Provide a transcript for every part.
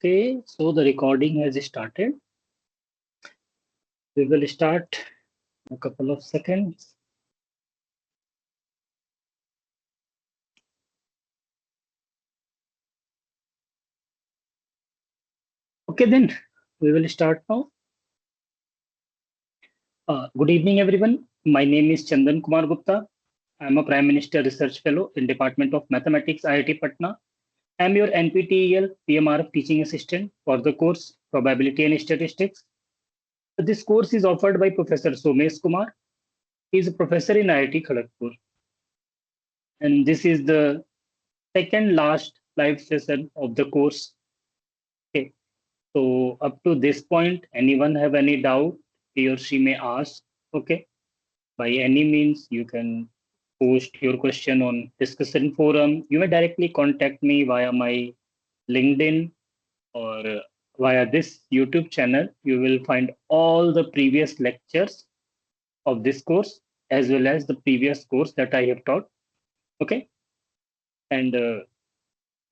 Okay, so the recording has started. We will start in a couple of seconds. Okay, then we will start now. Good evening, everyone. My name is Chandan Kumar Gupta. I am a Prime Minister Research Fellow in Department of Mathematics, IIT Patna. I am your NPTEL-PMRF Teaching Assistant for the course Probability and Statistics. This course is offered by Professor Somesh Kumar. He is a professor in IIT Kharagpur. And this is the second last live session of the course. Okay. So up to this point, anyone have any doubt, he or she may ask. Okay. By any means, you can post your question on discussion forum. You may directly contact me via my LinkedIn or via this YouTube channel. You will find all the previous lectures of this course as well as the previous course that I have taught. Okay. And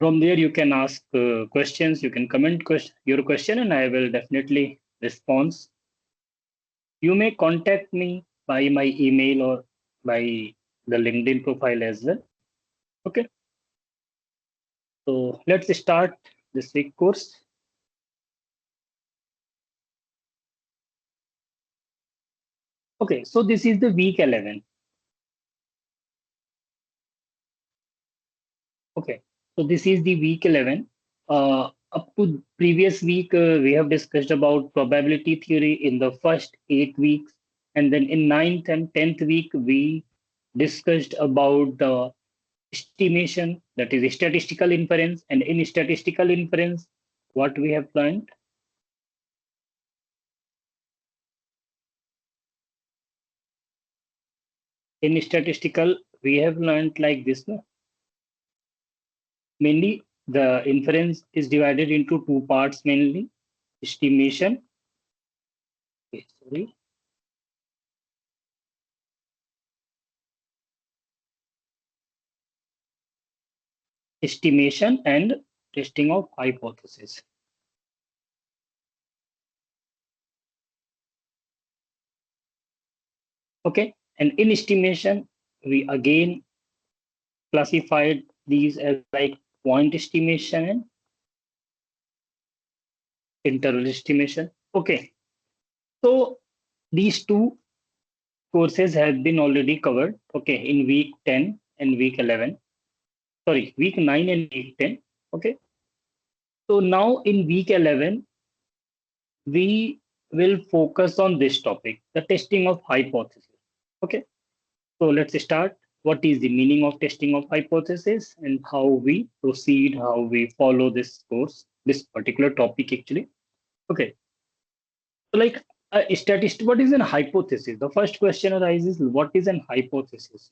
from there, you can ask questions, you can comment your question, and I will definitely respond. You may contact me by my email or by the LinkedIn profile as well. Okay. So let's start this week course. Okay. So this is the week 11. Okay. So this is the week 11. Up to previous week, we have discussed about probability theory in the first 8 weeks. And then in 9th and 10th week, we discussed about the estimation, that is statistical inference. And in statistical inference, what we have learned? In statistical, we have learned like this. No? Mainly, the inference is divided into two parts mainly. Estimation. Okay, sorry. Estimation and testing of hypothesis. Okay, and in estimation, we again classified these as like point estimation and interval estimation. Okay, so these two courses have been already covered. Okay, in week 10 and week 11. Sorry, week 9 and week 10. Okay, so now in week 11, we will focus on this topic, the testing of hypothesis. Okay, so let's start. What is the meaning of testing of hypothesis and how we proceed, how we follow this course, this particular topic actually. Okay, so like a statistic, what is an hypothesis? The first question arises, what is an hypothesis?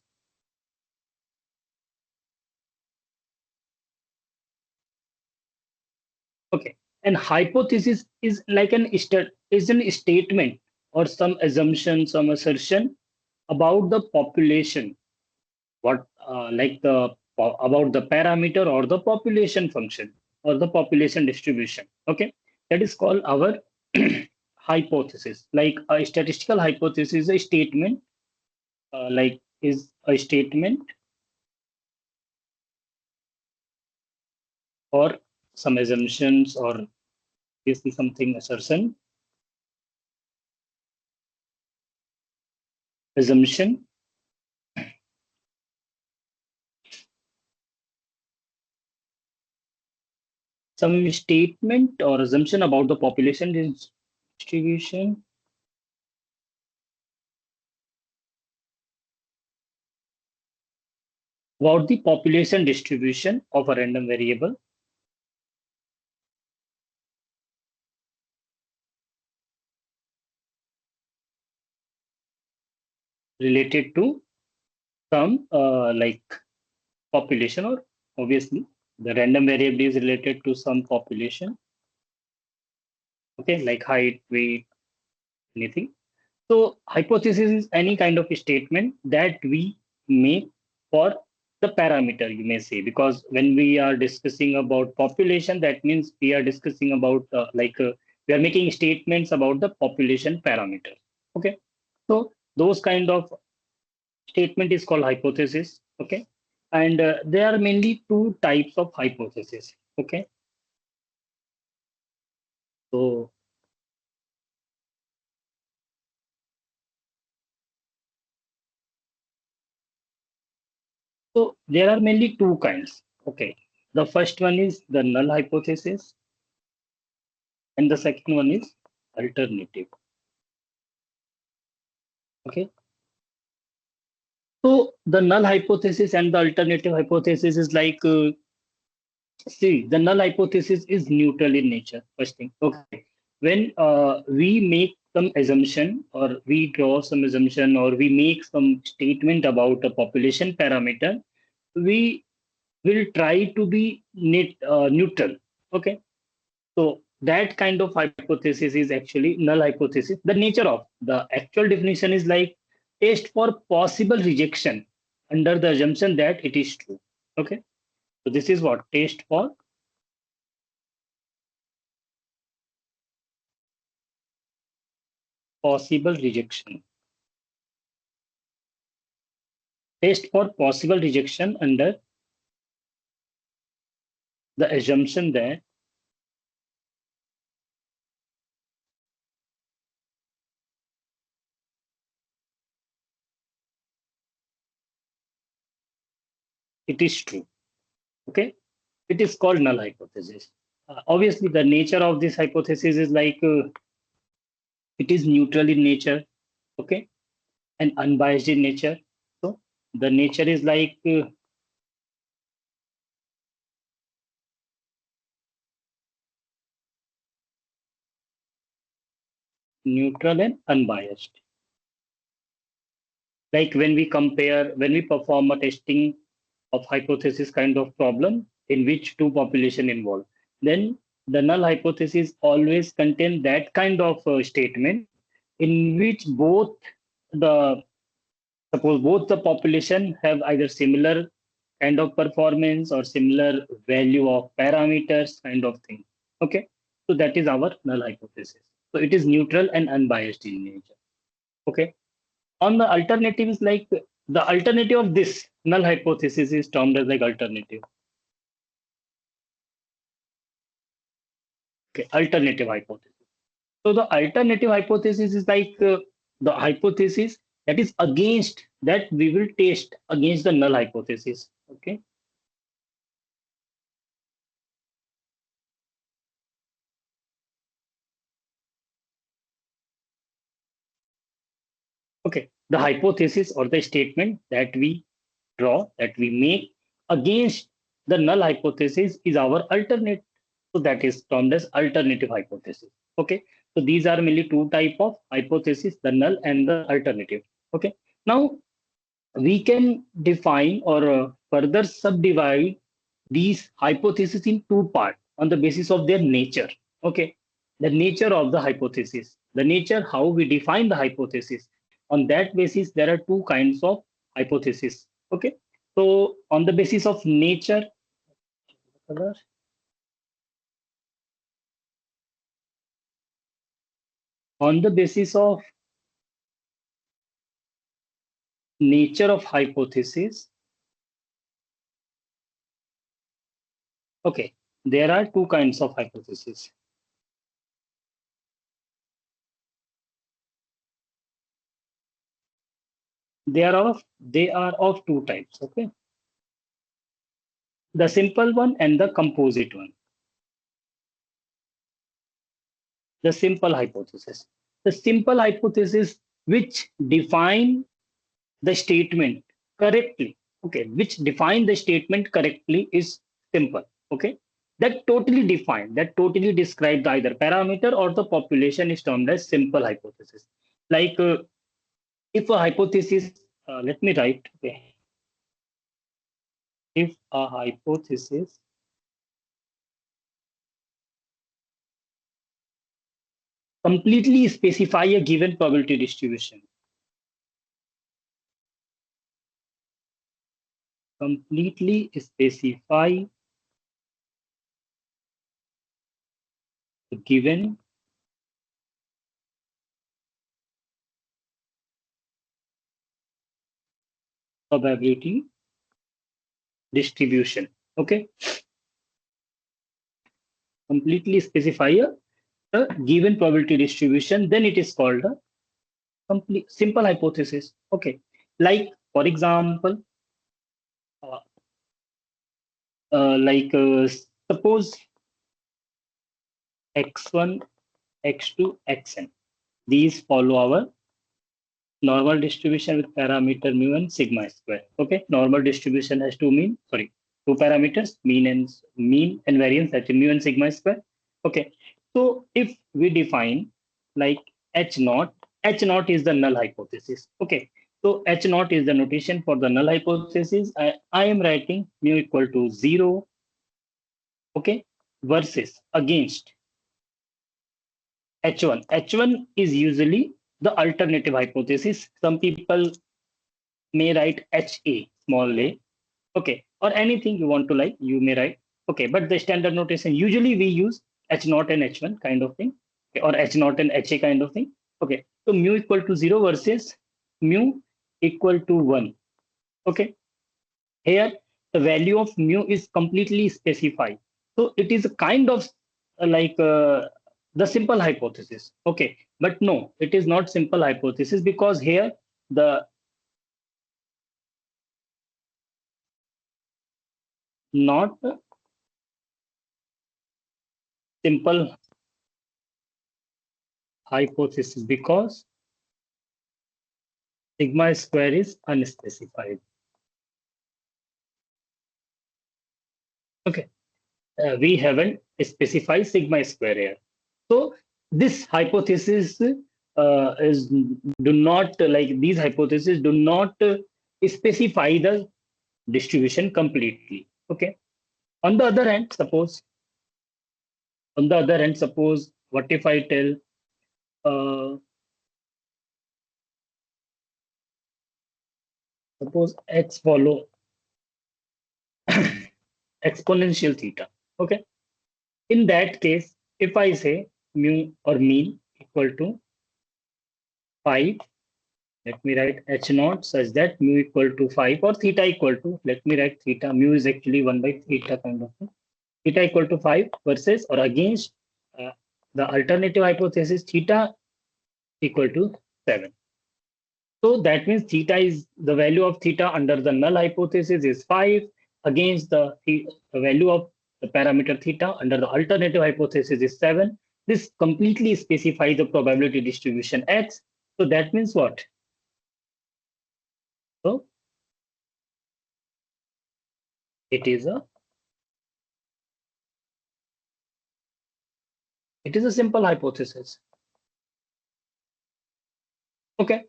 Okay, and hypothesis is like is an statement or some assumption, some assertion about the population, what like the about the parameter or the population function or the population distribution. Okay, that is called our hypothesis. Like a statistical hypothesis is a statement, like is a statement or some assumptions or basically something assertion, assumption, some statement or assumption about the population distribution. About the population distribution of a random variable related to some like population, or obviously the random variable is related to some population. Okay, like height, weight, anything. So hypothesis is any kind of statement that we make for the parameter, you may say, because when we are discussing about population, that means we are discussing about we are making statements about the population parameter. Okay, so those kind of statement is called hypothesis. Okay, and there are mainly two types of hypothesis. Okay, so there are mainly two kinds. Okay, the first one is the null hypothesis, and the second one is alternative. Okay, so the null hypothesis and the alternative hypothesis is see, the null hypothesis is neutral in nature. First thing, okay, when we make some assumption, or we draw some assumption, or we make some statement about a population parameter, we will try to be neutral. Okay, so that kind of hypothesis is actually null hypothesis. The nature of the actual definition is like test for possible rejection under the assumption that it is true. Okay, so this is what test for possible rejection. Test for possible rejection under the assumption that it is true. Okay, it is called null hypothesis. Obviously, the nature of this hypothesis is it is neutral in nature. Okay, and unbiased in nature. So the nature is neutral and unbiased. Like when we perform a testing of hypothesis kind of problem in which two population involved, then the null hypothesis always contain that kind of statement in which the suppose both the population have either similar kind of performance or similar value of parameters kind of thing. Okay, so that is our null hypothesis. So it is neutral and unbiased in nature. Okay, on the alternative is the alternative of this null hypothesis is termed as like alternative. Okay, alternative hypothesis. So the alternative hypothesis is the hypothesis that is against that we will test against the null hypothesis. Okay, okay, the hypothesis or the statement that we draw, that we make against the null hypothesis is our alternate. So that is termed as alternative hypothesis. Okay, so these are mainly two type of hypothesis, the null and the alternative. Okay, now we can define or further subdivide these hypotheses in two parts on the basis of their nature. Okay, the nature of the hypothesis, the nature how we define the hypothesis. On that basis, there are two kinds of hypothesis. Okay, so on the basis of nature, on the basis of nature of hypothesis, okay, there are two kinds of hypothesis. They are of two types. Okay, the simple one and the composite one. The simple hypothesis. The simple hypothesis which define the statement correctly. Okay, which define the statement correctly is simple. Okay, that totally define, that totally describe the either parameter or the population is termed as simple hypothesis. Like if a hypothesis, let me write. Okay, if a hypothesis completely specify a given probability distribution. completely specify the given probability distribution. Okay, completely specify a given probability distribution, then it is called a complete simple hypothesis. Okay, like for example, uh, like suppose x1, x2, xn. These follow our normal distribution with parameter mu and sigma square. Okay, normal distribution has two parameters, mean and variance, that is mu and sigma square. Okay, so if we define like h naught, h naught is the null hypothesis. Okay, so h naught is the notation for the null hypothesis. I am writing mu equal to 0. Okay, versus against h1. H1 is usually the alternative hypothesis. Some people may write HA, small a. Okay, or anything you want to like, you may write. Okay, but the standard notation, usually we use H naught and H1 kind of thing, okay, or H naught and HA kind of thing. Okay, so mu equal to 0 versus mu equal to 1. Okay, here the value of mu is completely specified. So it is a kind of like the simple hypothesis. Okay, but no, it is not simple hypothesis because here the not simple hypothesis because sigma square is unspecified. Okay, we haven't specified sigma square here. So this hypothesis is do not like these hypotheses do not specify the distribution completely. Okay. On the other hand, suppose what if I tell uh, suppose x follow exponential theta. Okay. In that case, if I say mu or mean equal to 5, let me write h naught such that mu equal to 5 or theta equal to, let me write theta, mu is actually 1 by theta kind of thing. Theta equal to 5 versus or against uh, the alternative hypothesis theta equal to 7. So that means theta is the value of theta under the null hypothesis is 5 against the value of the parameter theta under the alternative hypothesis is 7. This completely specifies the probability distribution x. So that means what? So it is a simple hypothesis. Okay,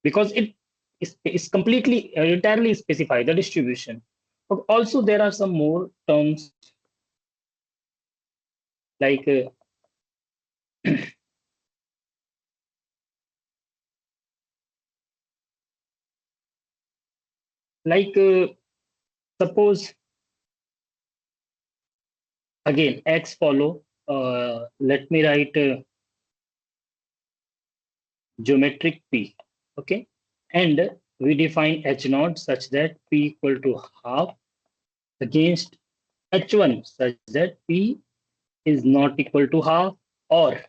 because is completely entirely specify the distribution. But also there are some more terms like like suppose again x follow let me write geometric p. Okay, and we define h naught such that p equal to half against h1 such that p is not equal to half, or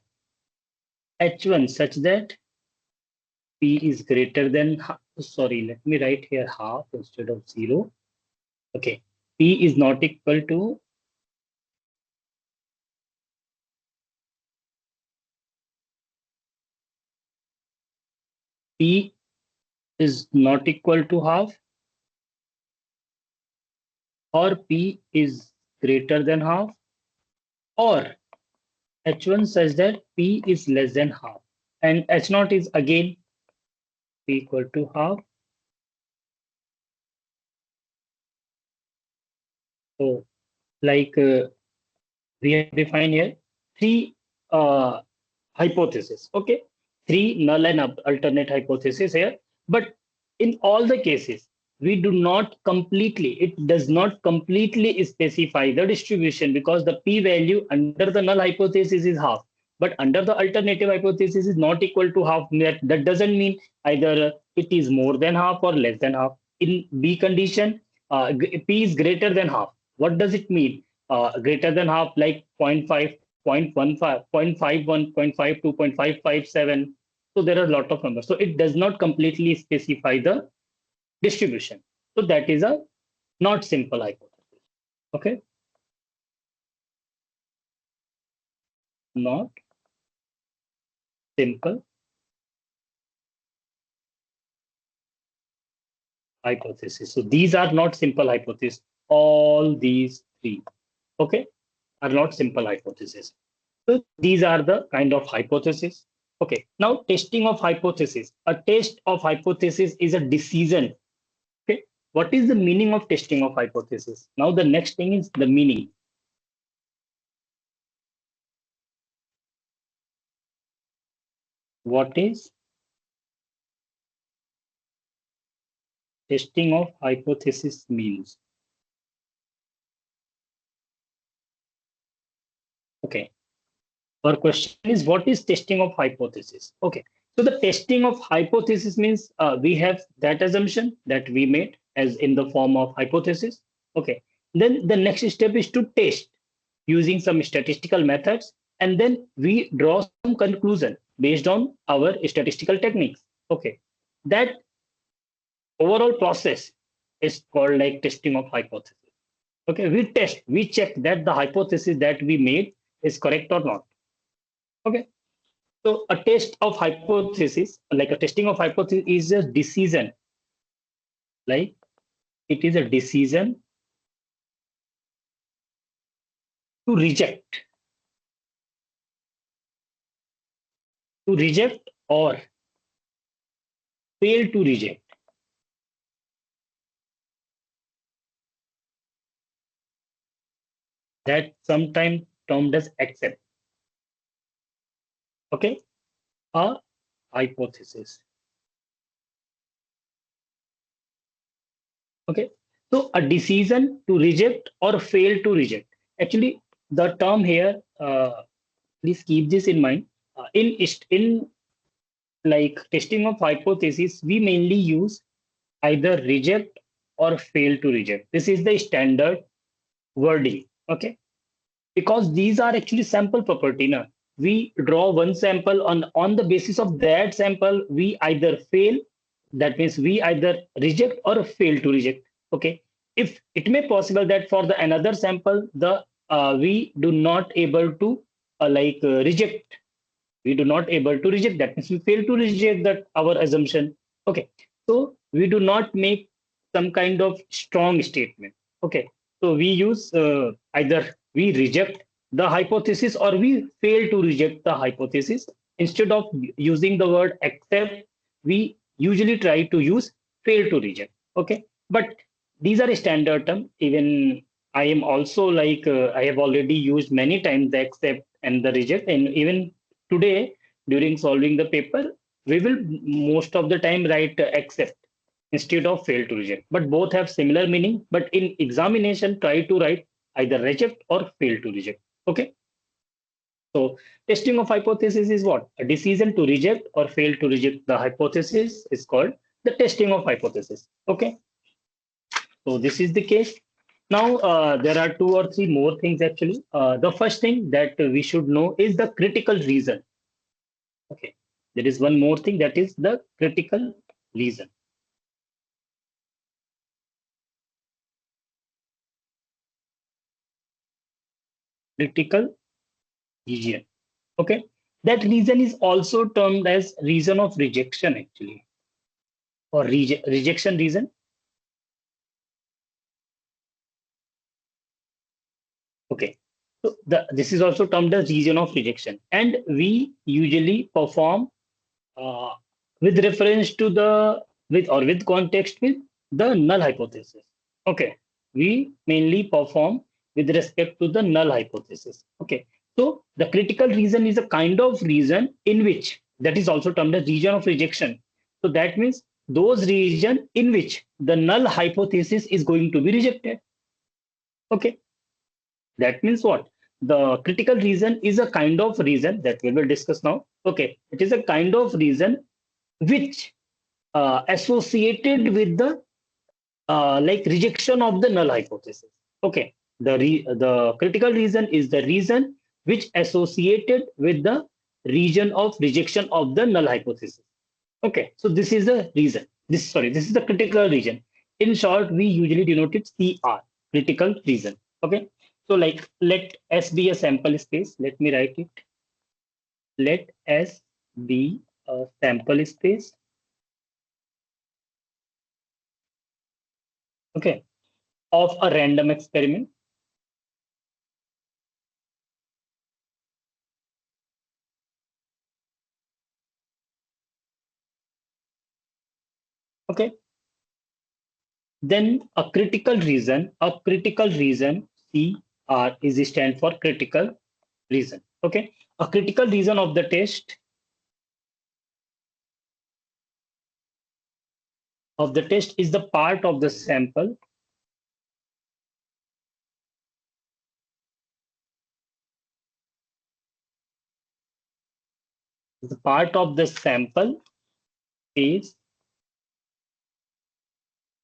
h1 such that p is greater than sorry, let me write here half instead of 0. Okay, p is not equal to p is not equal to half, or p is greater than half, or h1 such that p is less than half, and h naught is again p equal to half. So like we have defined here three hypotheses. Okay, three null and alternate hypotheses here, but in all the cases we do not completely, it does not completely specify the distribution, because the p-value under the null hypothesis is half, but under the alternative hypothesis is not equal to half. That doesn't mean either it is more than half or less than half. In B condition, p is greater than half. What does it mean? Greater than half, like 0.5, 0.15, 0.51, 0.52, 0.557. So there are a lot of numbers. So it does not completely specify the distribution. So that is a not simple hypothesis. Okay. Not simple hypothesis. So these are not simple hypotheses. All these three, okay, are not simple hypotheses. So these are the kind of hypothesis. Okay. Now testing of hypothesis. A test of hypothesis is a decision. Okay. What is the meaning of testing of hypothesis? Now the next thing is the meaning. What is testing of hypothesis means? Okay. Our question is, what is testing of hypothesis? Okay. So the testing of hypothesis means we have that assumption that we made as in the form of hypothesis. Okay. Then the next step is to test using some statistical methods, and then we draw some conclusion based on our statistical techniques. Okay. That overall process is called like testing of hypothesis. Okay. We check that the hypothesis that we made is correct or not. Okay. So a test of hypothesis, like a testing of hypothesis, is a decision. Like it is a decision to reject, or fail to reject. That sometimes termed as accept. Okay, a hypothesis. Okay, so a decision to reject or fail to reject. Actually, the term here, please keep this in mind. In like testing of hypothesis, we mainly use either reject or fail to reject. This is the standard wording. Okay, because these are actually sample property. Now we draw one sample, on the basis of that sample we either fail, that means we either reject or fail to reject. Okay, if it may possible that for the another sample the we do not able to reject, we do not able to reject, that means we fail to reject that our assumption. Okay, so we do not make some kind of strong statement. Okay, so we use either we reject the hypothesis or we fail to reject the hypothesis. Instead of using the word accept, we usually try to use fail to reject. Okay, but these are a standard term. Even I am also I have already used many times the accept and the reject, and even today during solving the paper we will most of the time write accept instead of fail to reject, but both have similar meaning. But in examination try to write either reject or fail to reject. Okay, so testing of hypothesis is what? A decision to reject or fail to reject the hypothesis is called the testing of hypothesis. Okay, so this is the case. Now there are two or three more things actually. The first thing that we should know is the critical reason. Okay, there is one more thing, that is the critical reason. Critical region. Okay, that reason is also termed as reason of rejection actually, or rejection reason. Okay, so this is also termed as reason of rejection, and we usually perform uh, with reference to the with context with the null hypothesis. Okay, we mainly perform with respect to the null hypothesis. Okay, so the critical reason is a kind of reason in which, that is also termed as region of rejection. So that means those region in which the null hypothesis is going to be rejected. Okay, that means what? The critical region is a kind of region that we will discuss now. Okay, it is a kind of region which associated with the like rejection of the null hypothesis. Okay, the critical region is the region which associated with the region of rejection of the null hypothesis. Okay, so this is the reason. This is the critical region. In short, we usually denote it CR, critical region. Okay, so like let S be a sample space. Let me write it. Let S be a sample space. Okay, of a random experiment. Okay, then a critical region CR is stand for critical region. Okay, a critical region of the test is the part of the sample is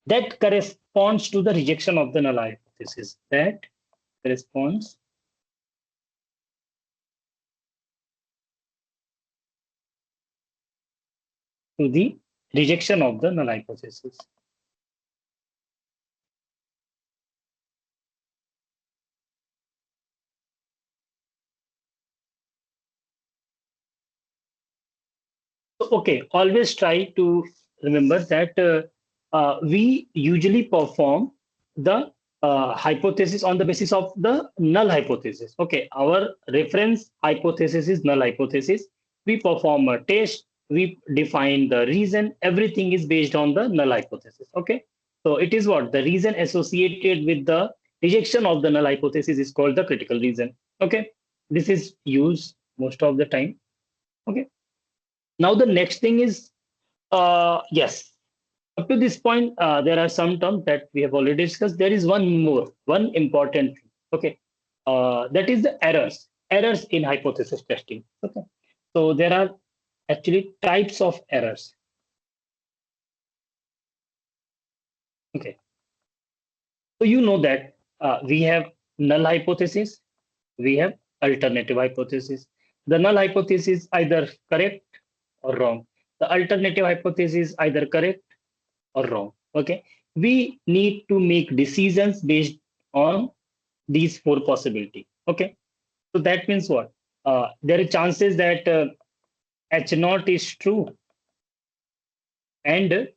that corresponds to the rejection of the null hypothesis. That corresponds to the rejection of the null hypothesis. So, okay, always try to remember that we usually perform the hypothesis on the basis of the null hypothesis. Okay, our reference hypothesis is null hypothesis. We perform a test, we define the reason, everything is based on the null hypothesis. Okay, so it is what the reason associated with the rejection of the null hypothesis is called the critical reason. Okay, this is used most of the time. Okay, now the next thing is yes, up to this point, there are some terms that we have already discussed. There is one important thing. Okay, that is the errors in hypothesis testing. Okay, so there are actually types of errors. Okay, so you know that we have null hypothesis, we have alternative hypothesis. The null hypothesis either correct or wrong. The alternative hypothesis either correct or wrong. Okay, we need to make decisions based on these four possibilities. Okay, so that means what? There are chances that H naught is true and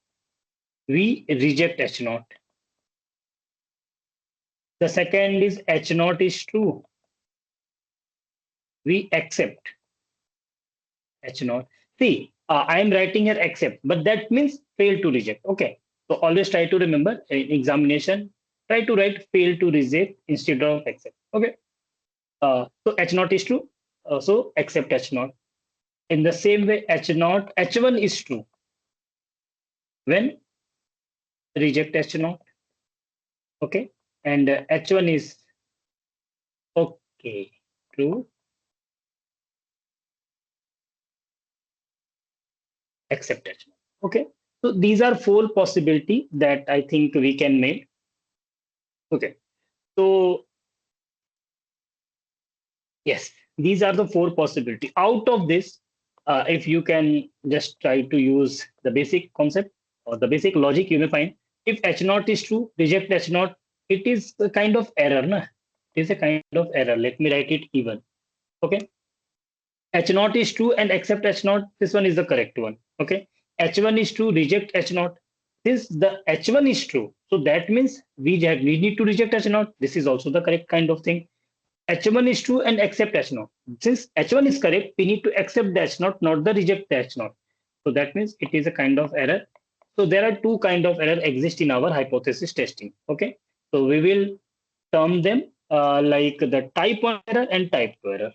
we reject H naught. The second is H naught is true. We accept H naught. See, I am writing here accept, but that means fail to reject. Okay, so always try to remember in examination, try to write fail to reject instead of accept. Okay, so H naught is true, so accept H naught. In the same way, H1 is true. When reject H naught, okay, and H1 is okay, true, accept H naught. Okay, so these are four possibility that I think we can make. Okay, so yes, these are the four possibility. Out of this, if you can just try to use the basic concept or the basic logic, you may find if H naught is true, reject H naught. It is a kind of error, na? It is a kind of error. Let me write it even. Okay, H naught is true and accept H naught. This one is the correct one. Okay, H1 is true, reject H naught. Since the H1 is true, so that means we need to reject H naught. This is also the correct kind of thing. H1 is true and accept H naught. Since H1 is correct, we need to accept the H naught, not the reject the H naught. So that means it is a kind of error. So there are two kind of error exist in our hypothesis testing. Okay, so we will term them like the type 1 error and type 2 error.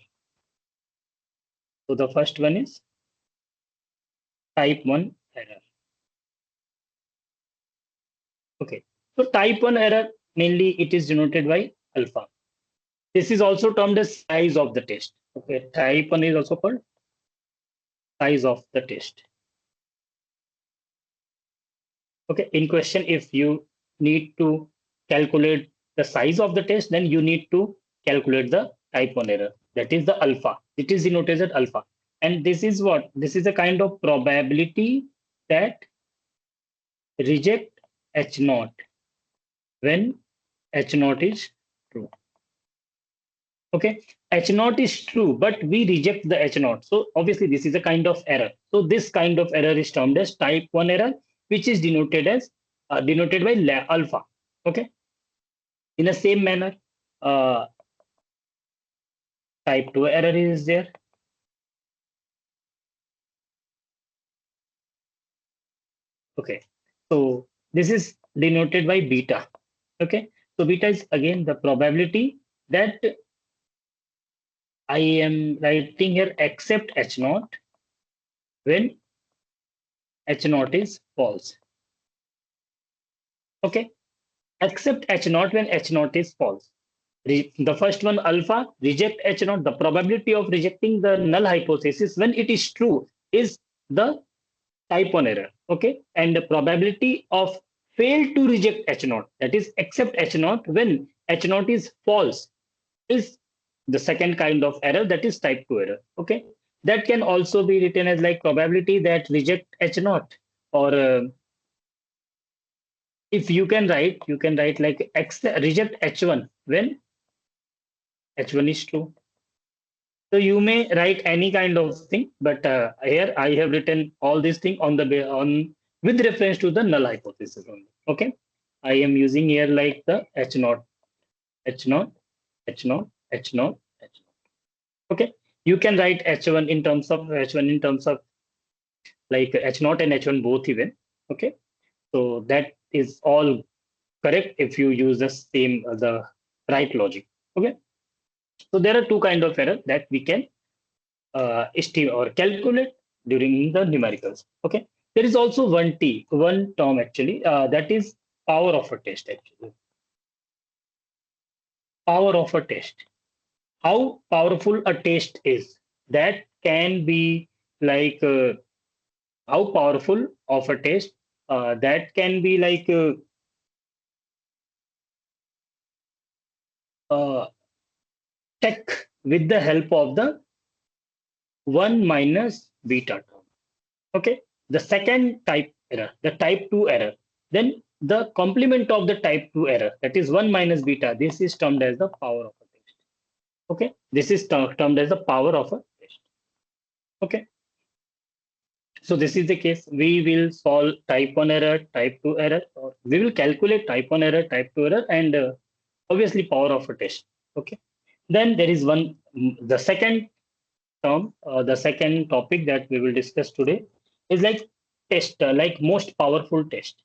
So the first one is type 1 error. Okay. So type 1 error, mainly it is denoted by alpha. This is also termed as size of the test. Okay. Type 1 is also called size of the test. Okay. In question, if you need to calculate the size of the test, then you need to calculate the type 1 error. That is the alpha. It is denoted as alpha. And this is what? This is a kind of probability that reject H naught when H naught is true. Okay, H naught is true, but we reject the H naught. So obviously this is a kind of error. So this kind of error is termed as type 1 error, which is denoted as denoted by alpha. Okay. In the same manner, uh, type 2 error is there. Okay. So this is denoted by beta. Okay. So beta is again the probability that I am writing here except H naught when H naught is false. Okay. Except H naught when H naught is false. The first one, alpha, reject H naught. The probability of rejecting the null hypothesis when it is true is the type 1 error. Okay. And the probability of fail to reject H naught, that is accept H naught when H naught is false, is the second kind of error, that is type 2 error. Okay. That can also be written as like probability that reject H naught, or if you can write like reject H1 when H1 is true. So you may write any kind of thing, but here I have written all these things on the on with reference to the null hypothesis only. Okay, I am using here like the H naught, H naught, H naught, H naught, H naught. Okay, you can write H1 in terms of H1 in terms of like H naught and H1 both even. Okay, so that is all correct if you use the same the right logic. Okay, so there are two kind of error that we can estimate or calculate during the numericals. Okay, there is also one term actually, that is power of a test. Actually, power of a test. How powerful a test is, that can be like how powerful of a test, that can be like uh, check with the help of the 1 minus beta term. Okay, the second type error, the type 2 error, then the complement of the type 2 error, that is 1 minus beta, this is termed as the power of a test. Okay, this is termed as the power of a test. Okay, so this is the case. We will solve type 1 error, type 2 error, or we will calculate type 1 error, type 2 error, and obviously power of a test. Okay, then there is the second term, the second topic that we will discuss today is like test, like most powerful test.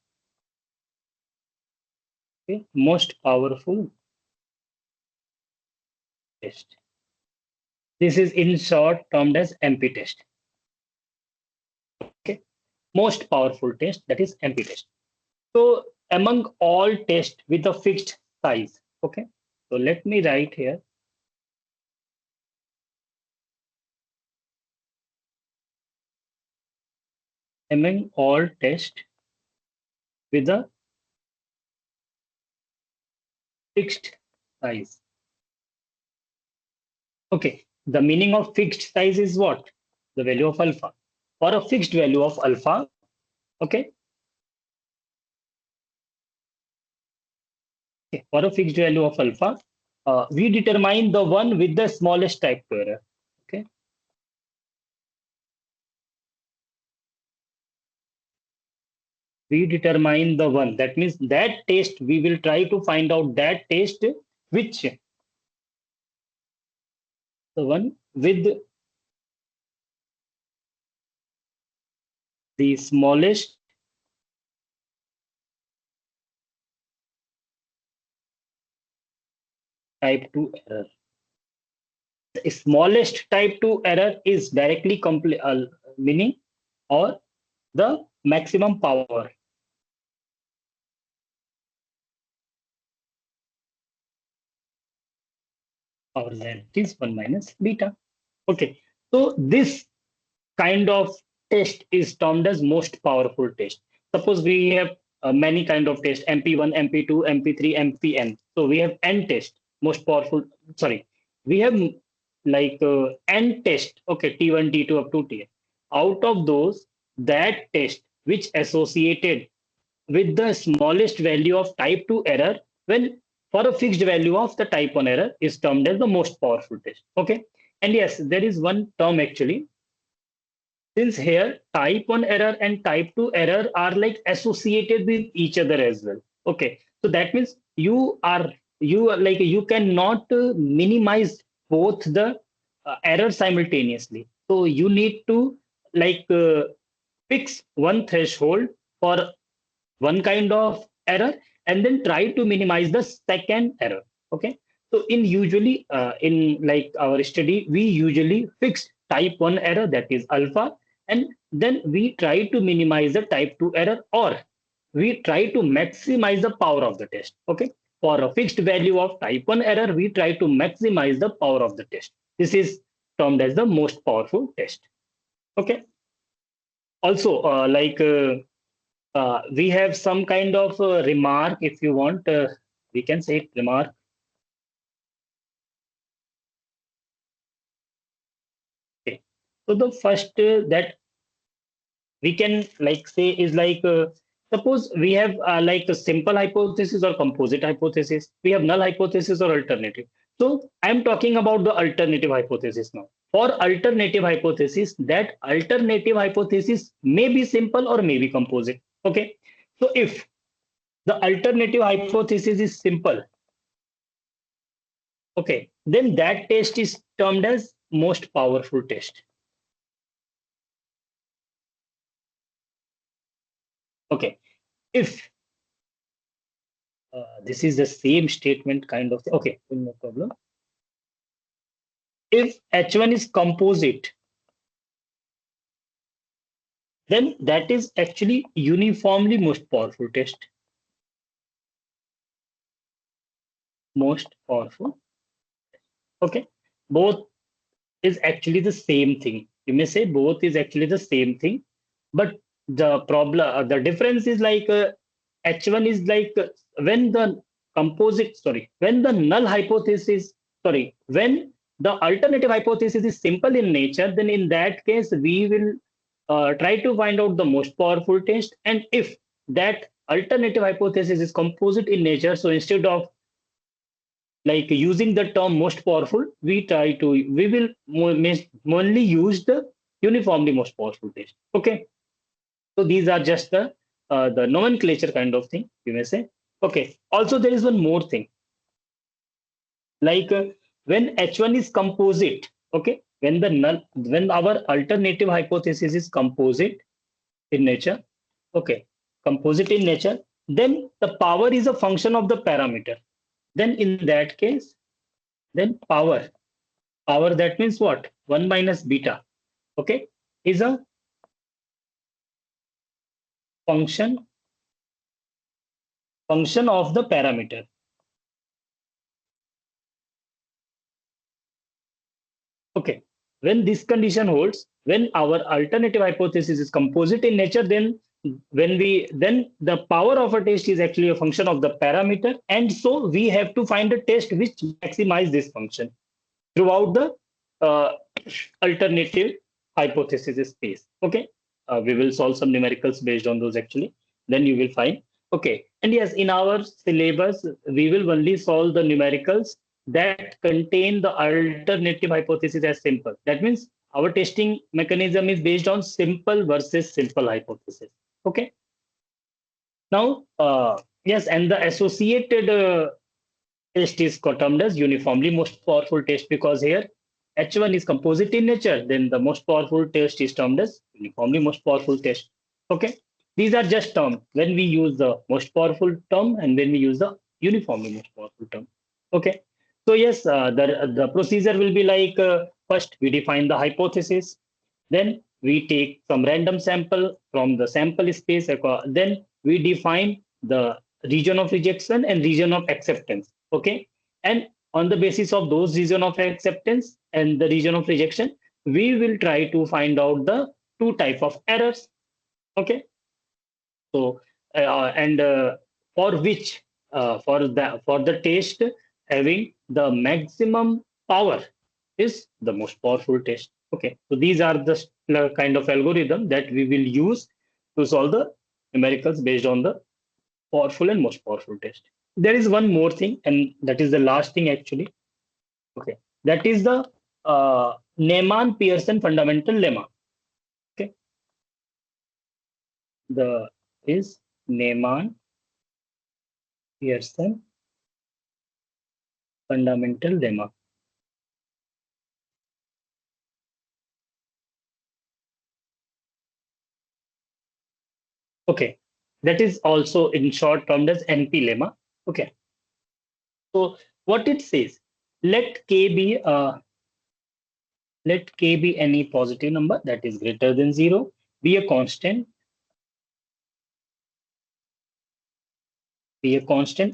Okay, most powerful test. This is in short termed as MP test. Okay, most powerful test, that is MP test. So among all tests with a fixed size. Okay, so let me write here. Among all tests with a fixed size. Okay, the meaning of fixed size is what? The value of alpha. For a fixed value of alpha, okay, okay, for a fixed value of alpha, we determine the one with the smallest type 2 error. Okay, we determine the one. That means that test, we will try to find out that test which the one with the smallest type 2 error. The smallest type 2 error is directly meaning or the maximum power. Our Z is 1 minus beta. Okay. So this kind of test is termed as most powerful test. Suppose we have many kind of test, MP1, MP2, MP3, MPN. So we have N test, most powerful. Sorry, we have N test. Okay, T1, T2 up to Tn. Out of those, that test which associated with the smallest value of type 2 error when for a fixed value of the type 1 error is termed as the most powerful test. Okay. And yes, there is one term actually, since here type 1 error and type 2 error are like associated with each other as well. Okay, so that means you cannot minimize both the errors simultaneously. So you need to like fix one threshold for one kind of error and then try to minimize the second error. Okay, so in like our study we usually fix type 1 error, that is alpha, and then we try to minimize the type 2 error, or we try to maximize the power of the test. Okay, for a fixed value of type 1 error we try to maximize the power of the test. This is termed as the most powerful test. Okay, also we have some kind of remark. If you want, we can say remark. Okay. So the first that we can like say is suppose we have like a simple hypothesis or composite hypothesis. We have null hypothesis or alternative. So I'm talking about the alternative hypothesis now. For alternative hypothesis, that alternative hypothesis may be simple or may be composite. Okay. So if the alternative hypothesis is simple, okay, then that test is termed as most powerful test. Okay, if this is the same statement kind of thing. Okay, no problem. If H1 is composite, then that is actually uniformly most powerful test. Most powerful. Okay, both is actually the same thing. You may say both is actually the same thing, but the difference is H1 is when the when the null hypothesis, when the alternative hypothesis is simple in nature, then in that case we will try to find out the most powerful test. And if that alternative hypothesis is composite in nature, so instead of like using the term most powerful, we will only use the uniformly most powerful test. Okay, so these are just the nomenclature kind of thing, you may say. Okay, also there is one more thing, like when H1 is composite. Okay, when our alternative hypothesis is composite in nature, okay, composite in nature, then the power is a function of the parameter. Then in that case, then power, that means what? 1 minus beta, okay, is a function of the parameter. Okay, when this condition holds, when our alternative hypothesis is composite in nature, then then the power of a test is actually a function of the parameter, and so we have to find a test which maximize this function throughout the uh, alternative hypothesis space. Okay, we will solve some numericals based on those actually. Then you will find. Okay, and yes, in our syllabus we will only solve the numericals that contain the alternative hypothesis as simple. That means our testing mechanism is based on simple versus simple hypothesis. Okay. Now, yes, and the associated test is termed as uniformly most powerful test, because here H1 is composite in nature, then the most powerful test is termed as uniformly most powerful test. Okay, these are just terms when we use the most powerful term and when we use the uniformly most powerful term. Okay, so yes, the procedure will be like first we define the hypothesis, then we take some random sample from the sample space, then we define the region of rejection and region of acceptance. Okay, and On the basis of those region of acceptance and the region of rejection, we will try to find out the two type of errors. Okay. So and for which for the test having the maximum power is the most powerful test. Okay, so these are the kind of algorithm that we will use to solve the numericals based on the powerful and most powerful test. There is one more thing, and that is the last thing actually. Okay, that is the Neyman-Pearson fundamental lemma. Okay, the is Neyman-Pearson fundamental lemma. Okay, that is also in short termed as NP lemma. Okay, so what it says, let k be any positive number that is greater than 0, be a constant,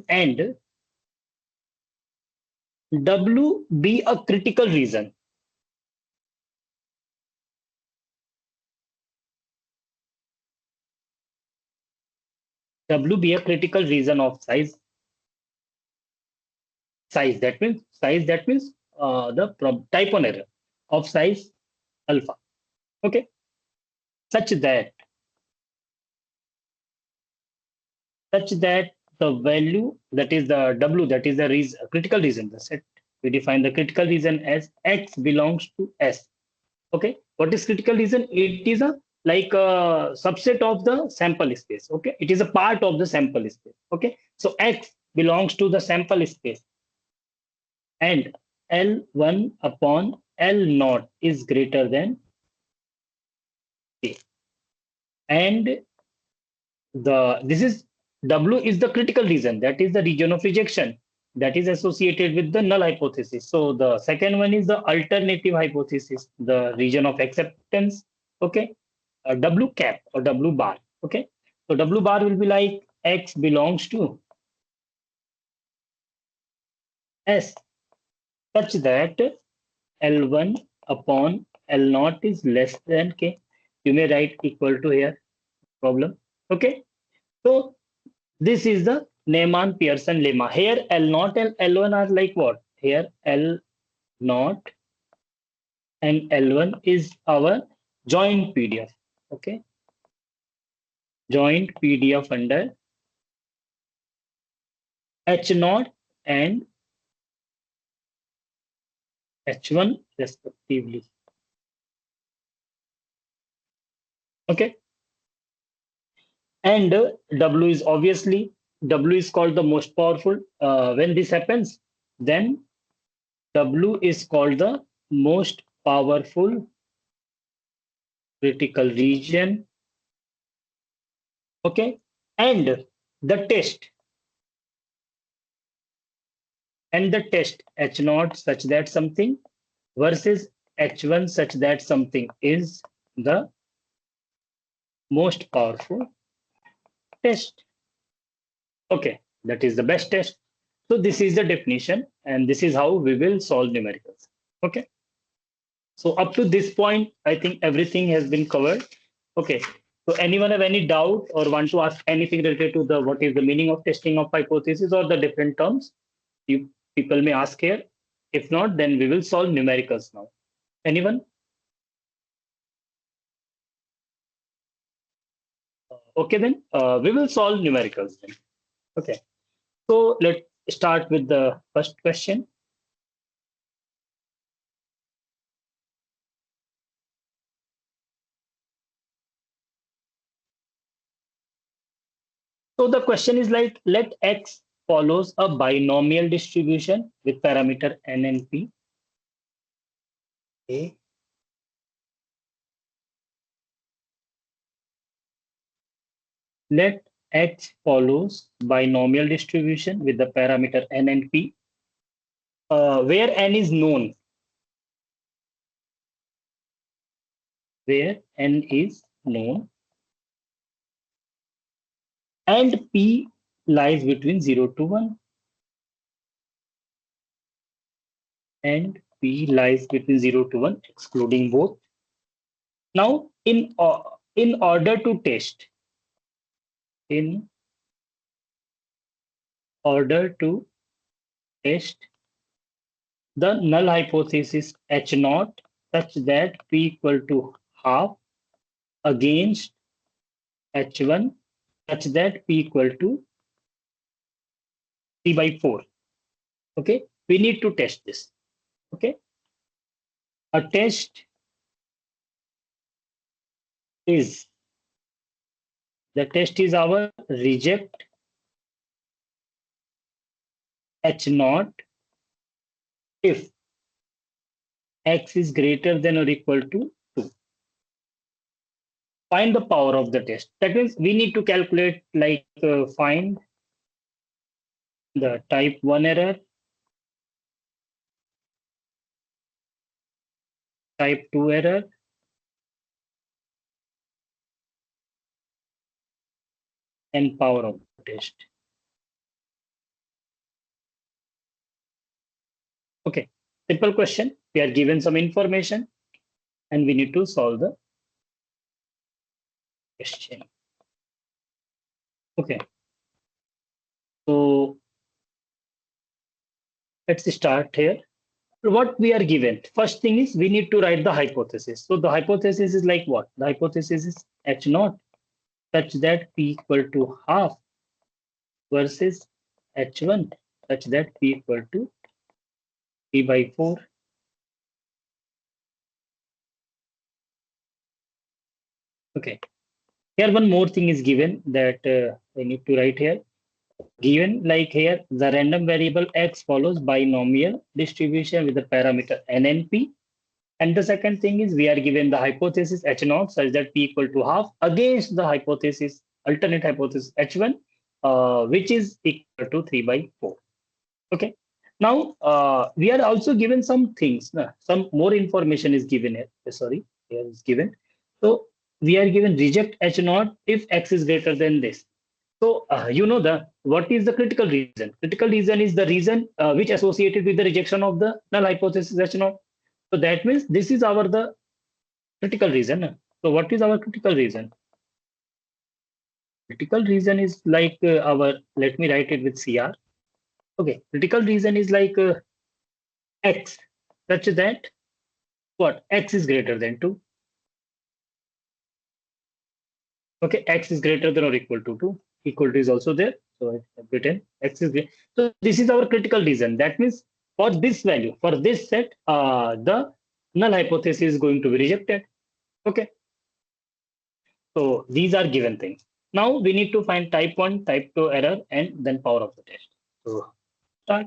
and W be a critical reason. W be a critical reason of size. That means the type on error of size alpha. Okay, such that the value, that is the W, that is the critical reason, the set, we define the critical reason as X belongs to S. Okay, what is critical reason? It is a like a subset of the sample space. Okay, it is a part of the sample space. Okay, so X belongs to the sample space, and L1 upon L0 is greater than K, and this is W is the critical reason, that is the region of rejection that is associated with the null hypothesis. So the second one is the alternative hypothesis, the region of acceptance. Okay, W cap or W bar. Okay, so W bar will be like X belongs to S, such that L1 upon L0 is less than K. You may write equal to here, problem. Okay, so this is the Neyman-Pearson lemma. Here L0 and L1 are like what? Here L0 and L1 is our joint PDF. Okay, joint PDF under H0 and H1 respectively. Okay, and W is obviously, W is called the most powerful. When this happens, then W is called the most powerful critical region. Okay, and the test H0 such that something versus H1 such that something is the most powerful test. Okay, that is the best test. So this is the definition, and this is how we will solve numericals. Okay, so up to this point, I think everything has been covered. Okay, so anyone have any doubt or want to ask anything related to the what is the meaning of testing of hypothesis or the different terms? You people may ask here. If not, then we will solve numericals now. Anyone? Okay, then we will solve numericals then. Okay, so let's start with the first question. So the question is like, let X follows a binomial distribution with parameter N and P. Okay. Let X follows binomial distribution with the parameter N and P, where N is known. Where N is known and P lies between 0 to 1. and p lies between 0 to 1, excluding both. Now, in order to test, in order to test the null hypothesis H naught such that p equal to half against H1 such that p equal to 3 by 4. Okay, we need to test this. Okay, a test is our reject H naught if x is greater than or equal to 2. Find the power of the test. That means we need to calculate, like find the type 1 error, type 2 error, and power of the test. Okay, simple question. We are given some information and we need to solve the question. Okay, so let's start here. What we are given, first thing is we need to write the hypothesis. So the hypothesis is like what? The hypothesis is H naught such that p equal to half versus H1 such that p equal to 3 by 4. Okay, here one more thing is given that I need to write here. Given like here, the random variable x follows binomial distribution with the parameter n and p. And the second thing is we are given the hypothesis H naught such that p equal to half against the hypothesis, alternate hypothesis H1, which is equal to 3 by 4. Okay. Now, we are also given some things. Some more information is given here. Sorry, here is given. So we are given reject H naught if x is greater than this. So you know what is the critical reason? Critical reason is the reason which associated with the rejection of the null hypothesis H naught. So that means this is our the critical reason. So what is our critical reason? Critical reason is like let me write it with CR. Okay, critical reason is like x such that what? X is greater than 2. Okay, x is greater than or equal to 2. Equal to is also there. So I have written x is greater. So this is our critical reason. That means for this value, for this set, the null hypothesis is going to be rejected. Okay. So these are given things. Now we need to find type 1, type 2 error, and then power of the test. So start.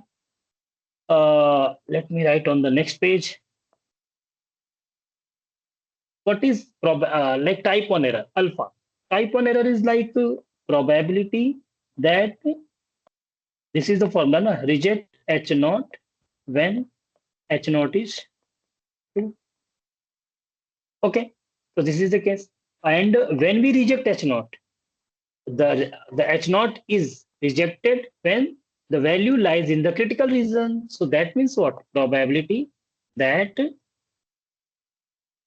Let me write on the next page. What is like type 1 error? Alpha. Type 1 error is like probability that this is the formula, reject H naught when H naught is 2. Okay. So this is the case. And when we reject H naught, the H naught is rejected when the value lies in the critical region. So that means what? Probability that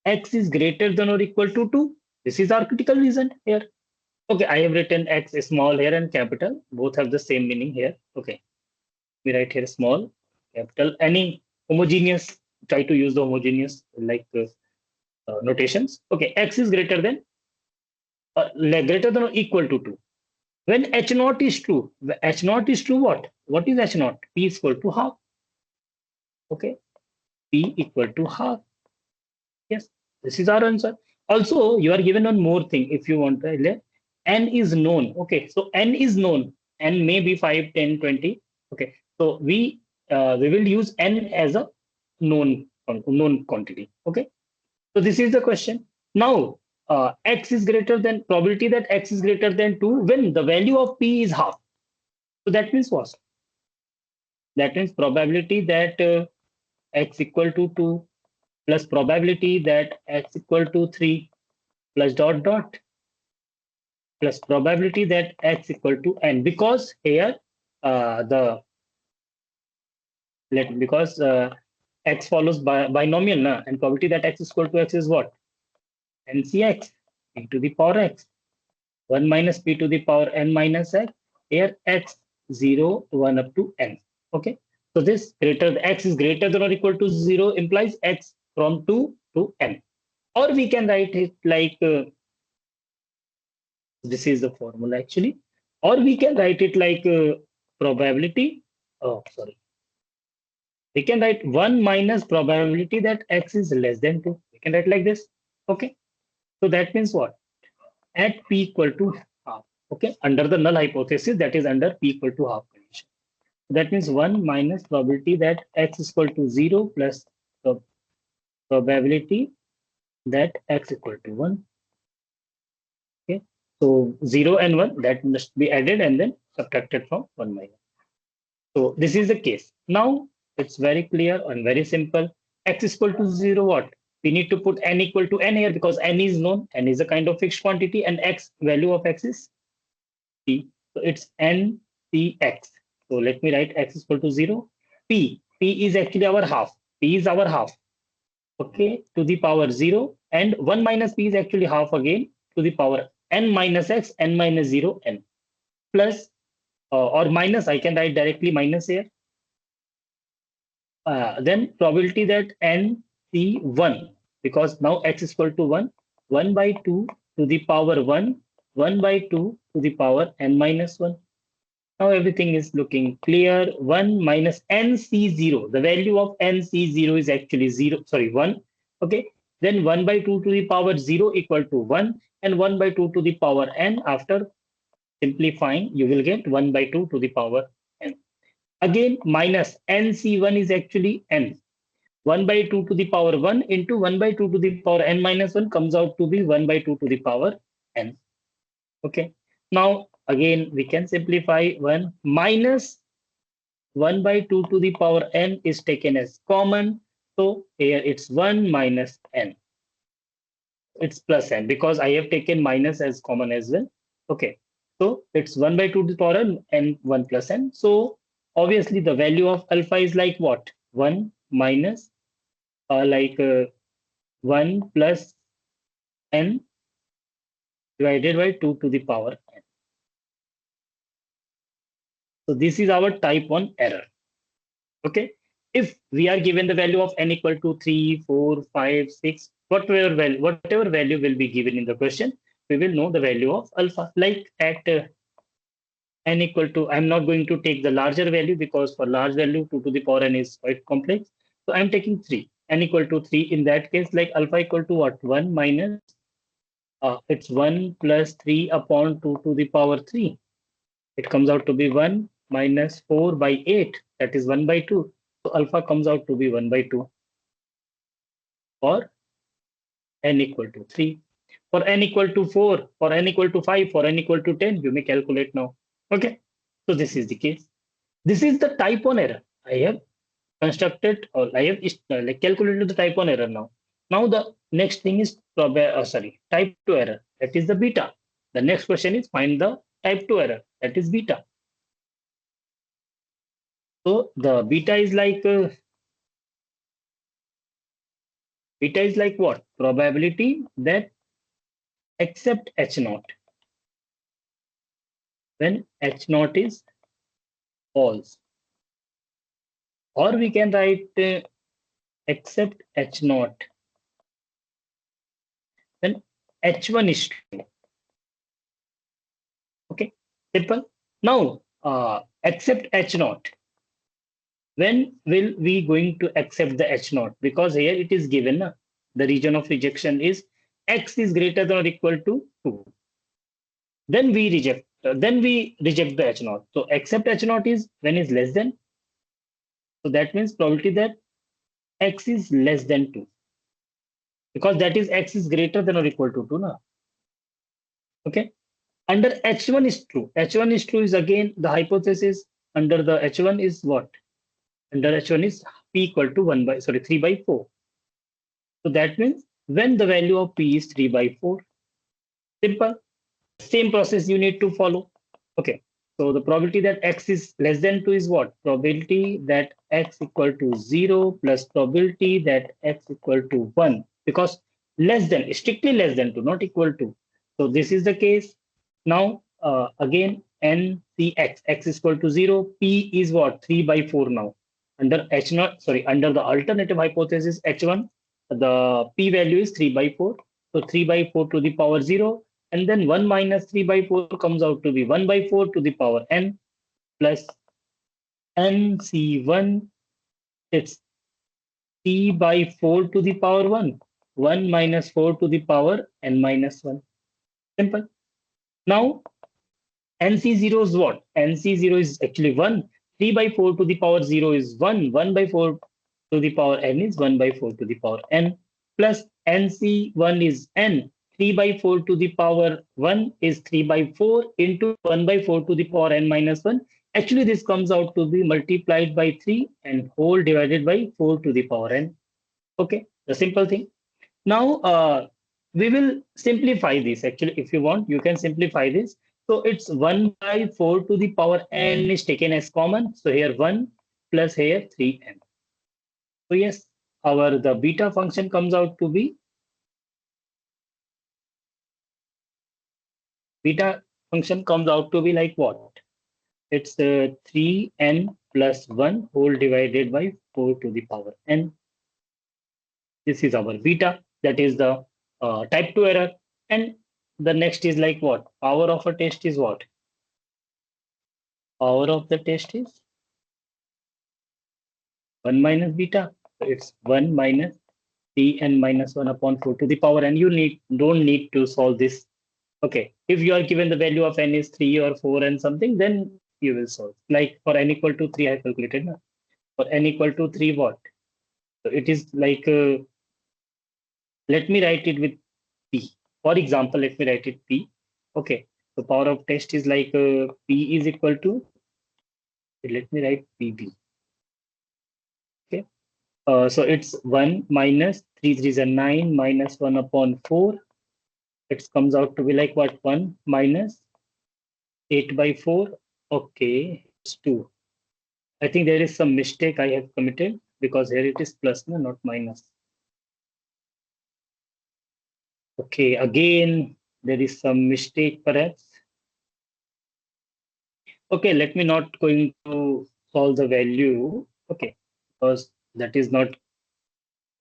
x is greater than or equal to 2. This is our critical region here. Okay, I have written x small here and capital. Both have the same meaning here. Okay, we write here small, capital. Any homogeneous, try to use the homogeneous like notations. Okay, x is greater than or equal to 2. When H naught is true, H naught is true what? What is H naught? P is equal to half. Okay, P equal to half. Yes, this is our answer. Also, you are given one more thing if you want. N is known. Okay, so N is known. N may be 5, 10, 20. Okay, so we will use N as a known quantity. Okay, so this is the question. Now, x is greater than probability that x is greater than 2 when the value of p is half. So that means what? That means probability that x equal to 2 plus probability that x equal to 3 plus dot dot plus probability that x equal to n, because here the let because x follows binomial, na? And probability that x is equal to x is what? NCx e to the power x. 1 minus p to the power n minus x. Here x 0, 1 up to n. Okay. So this x is greater than or equal to 0 implies x from 2 to n. Or we can write it like this is the formula actually. Or we can write it like probability. Oh, sorry. We can write 1 minus probability that x is less than 2. We can write like this. Okay. So that means what? At p equal to half. Okay. Under the null hypothesis, that is under p equal to half condition. That means 1 minus probability that x is equal to 0 plus the probability that x equal to 1. Okay. So 0 and 1 that must be added and then subtracted from 1 minus. So this is the case. Now it's very clear and very simple. X is equal to 0 what? We need to put n equal to n here because n is known. N is a kind of fixed quantity and x value of x is p. So it's n p x. So let me write x is equal to 0. P is actually our half. P is our half. Okay, to the power 0 and 1 minus p is actually half again to the power n minus x, n minus 0, n plus or minus, I can write directly minus here. Then probability that n c 1 because now x is equal to 1, 1 by 2 to the power 1, 1 by 2 to the power n minus 1. Now everything is looking clear. 1 minus nc0. The value of nc0 is actually 0. Sorry, 1. Okay. Then 1 by 2 to the power 0 equal to 1 and 1 by 2 to the power n. After simplifying, you will get 1 by 2 to the power n. Again, minus nc1 is actually n. 1 by 2 to the power 1 into 1 by 2 to the power n minus 1 comes out to be 1 by 2 to the power n. Okay. Now, again, we can simplify 1 minus 1 by 2 to the power n is taken as common. So here it's 1 minus n. It's plus n because I have taken minus as common as well. Okay. So it's 1 by 2 to the power n and 1 plus n. So obviously the value of alpha is like what? 1 minus 1 plus n divided by 2 to the power n. So this is our type 1 error. Okay. If we are given the value of n equal to 3, 4, 5, 6, whatever value will be given in the question, we will know the value of alpha. Like at n equal to, I'm not going to take the larger value because for large value 2 to the power n is quite complex. So I'm taking 3, n equal to 3. In that case, like alpha equal to what? 1 minus, it's 1 plus 3 upon 2 to the power 3. It comes out to be 1 minus 4 by 8. That is 1 by 2. So alpha comes out to be 1 by 2 for n equal to 3. For n equal to 4, for n equal to 5, for n equal to 10, you may calculate now. Okay. So this is the case. This is the type 1 error. I have constructed or I have calculated the type 1 error now. Now the next thing is type 2 error. That is the beta. The next question is find the type 2 error. That is beta. So the beta is like what? Probability that except H naught. When H naught is false. Or we can write except H naught. Then H1 is true. Okay, simple. Now accept H naught. When will we going to accept the H naught? Because here it is given, the region of rejection is X is greater than or equal to 2. Then we reject the H naught. So accept H naught is when is less than. So that means probability that X is less than 2. Because that is X is greater than or equal to 2. Na? Okay. Under H1 is true. H1 is true is again the hypothesis under the H1 is what? Under H1 is P equal to 3 by 4. So that means when the value of P is 3 by 4. Simple. Same process you need to follow. Okay. So the probability that x is less than 2 is what? Probability that x equal to 0 plus probability that x equal to 1. Because less than, strictly less than 2, not equal to. So this is the case. Now, again, NCX, x is equal to 0. P is what? 3 by 4 now. Under H0, sorry, under the alternative hypothesis H1, the P value is 3 by 4. So 3 by 4 to the power 0. And then 1 minus 3 by 4 comes out to be 1 by 4 to the power n plus nc1. It's t by 4 to the power 1. 1 minus 4 to the power n minus 1. Simple. Now, nc0 is what? Nc0 is actually 1. 3 by 4 to the power 0 is 1. 1 by 4 to the power n is 1 by 4 to the power n plus nc1 is n. 3 by 4 to the power 1 is 3 by 4 into 1 by 4 to the power n minus 1. Actually, this comes out to be multiplied by 3 and whole divided by 4 to the power n. Okay, the simple thing. Now, we will simplify this. Actually, if you want, you can simplify this. So it's 1 by 4 to the power n is taken as common. So here 1 plus here 3n. So yes, the beta function comes out to be like what? It's 3n plus 1 whole divided by 4 to the power n. This is our beta. That is the type 2 error. And the next is like what? Power of a test is what? Power of the test is 1 minus beta. So it's 1 minus tn minus 1 upon 4 to the power n. You don't need to solve this. Okay. If you are given the value of n is 3 or 4 and something, then you will solve. Like for n equal to 3, I calculated. Na? For n equal to 3, what? So it is like, let me write it with p. For example, let me write it p. Okay. So power of test is like p is equal to, let me write pb. Okay. So it's 1 minus 3 3 is a 9 minus 1 upon 4. It comes out to be like what? 1 minus 8 by 4. Okay. It's 2. I think there is some mistake I have committed because here it is plus, no, not minus. Okay. Again, there is some mistake perhaps. Okay. Let me not going to solve the value. Okay. Because that is not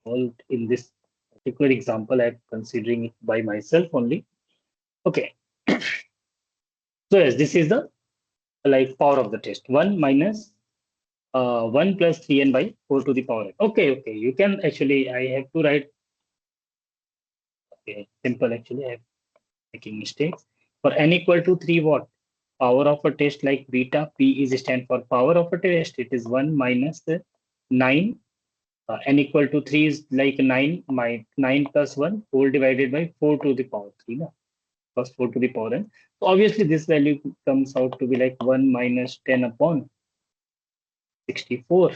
solved in this particular example. I'm considering it by myself only. Okay. So yes, this is the like power of the test. 1 minus 1 plus 3n by 4 to the power n. Okay. You can actually, I have to write, okay, simple actually, I'm making mistakes. For n equal to 3, what? Power of a test like beta, p is stand for power of a test. It is 1 minus 9. N equal to 3 is like 9, 9 plus 1 whole divided by 4 to the power 3. No? Plus 4 to the power n. So obviously this value comes out to be like 1 minus 10 upon 64.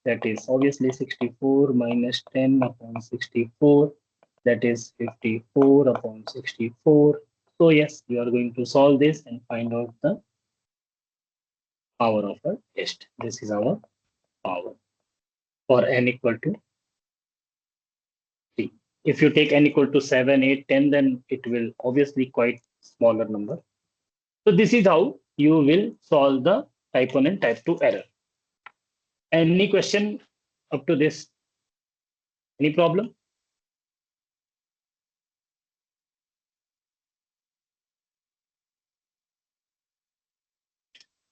That is obviously 64 minus 10 upon 64. That is 54 upon 64. So yes, we are going to solve this and find out the power of a test. This is our power for n equal to 3. If you take n equal to 7, 8, 10, then it will obviously quite smaller number. So this is how you will solve the type 1 and type 2 error. Any question up to this? Any problem?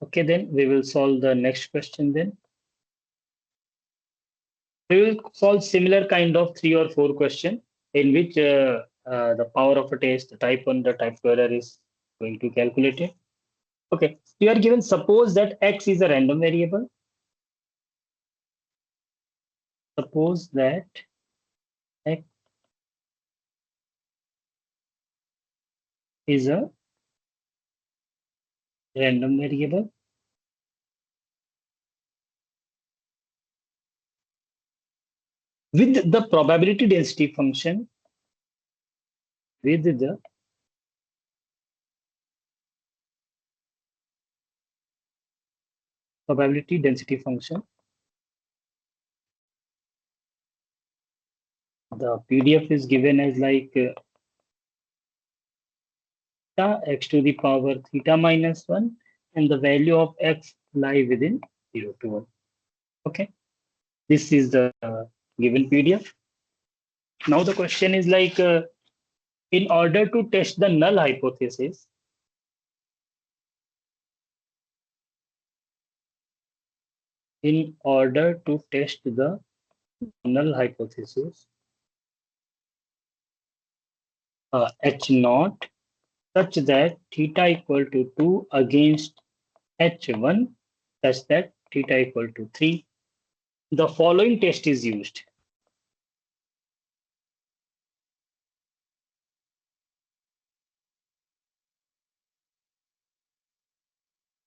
Okay, then we will solve the next question then. We will solve similar kind of 3 or 4 question in which the power of a test, the type 1, the type 2 error is going to calculate it. Okay, you are given, suppose that x is a random variable. Suppose that x is a random variable with the probability density function probability density function. The PDF is given as like theta x to the power theta minus 1, and the value of x lie within 0 to 1. Okay, this is the given PDF. Now the question is like, in order to test the null hypothesis, in order to test the null hypothesis, H naught such that theta equal to 2 against H1 such that theta equal to 3. The following test is used.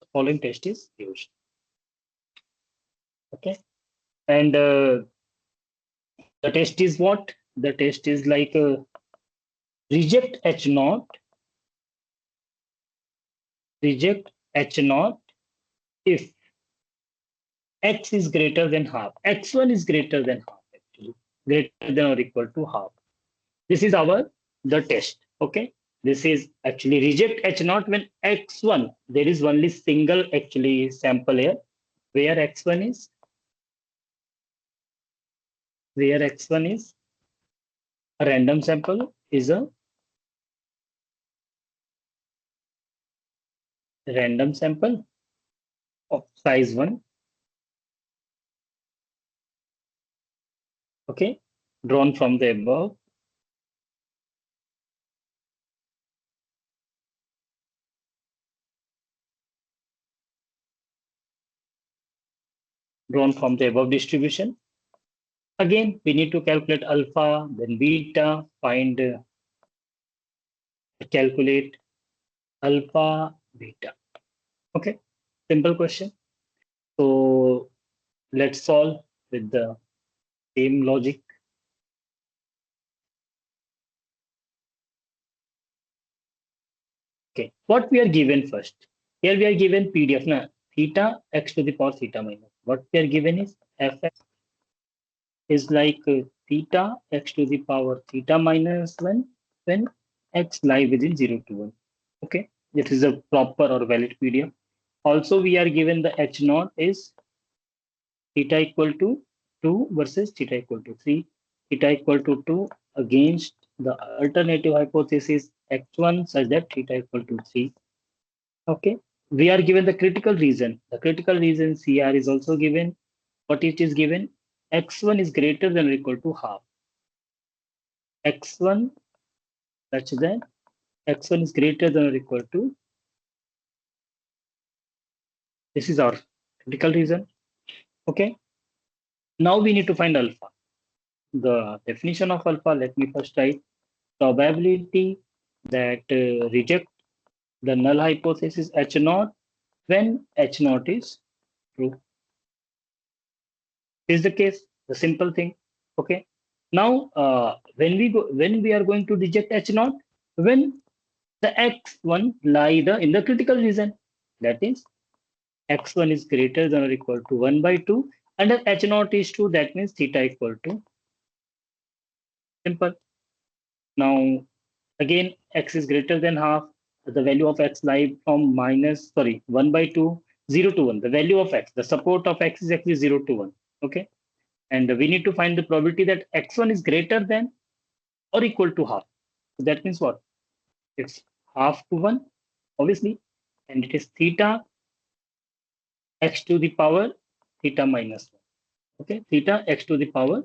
The following test is used. Okay, and the test is what? The test is like reject H naught, reject H naught if x is greater than half. X1 is greater than half, actually, greater than or equal to half. This is our the test. Okay, this is actually reject H naught when x1, there is only single actually sample here, where x1 is, where x1 is a random sample, is a random sample of size 1. Okay, drawn from the above. Drawn from the above distribution. Again, we need to calculate alpha, then beta, find, calculate alpha, beta. Okay, simple question. So let's solve with the same logic. Okay, what we are given first? Here we are given PDF na theta x to the power theta minus. What we are given is fx is like theta x to the power theta minus 1 when x lie within 0 to 1. Okay, this is a proper or valid PDF. Also, we are given the h naught is theta equal to 2 versus theta equal to 3. Theta equal to 2 against the alternative hypothesis x1 such that theta equal to 3. Okay, we are given the critical reason. The critical reason CR is also given. What it is given? X1 is greater than or equal to half. X1 such that X1 is greater than or equal to. This is our critical reason. Okay. Now we need to find alpha. The definition of alpha, let me first write probability that reject the null hypothesis H naught when H naught is true. Is the case, the simple thing. Okay. Now, when we are going to reject H naught, when the x1 lie in the critical region, that is x1 is greater than or equal to 1 by 2, and if H naught is 2, that means theta equal to, simple. Now, again, x is greater than half, the value of x lie from 1 by 2, 0 to 1. The value of x, the support of x is actually 0 to 1. Okay. And we need to find the probability that x1 is greater than or equal to half. So that means what? It's half to 1, obviously, and it is theta x to the power theta minus 1. Okay, theta x to the power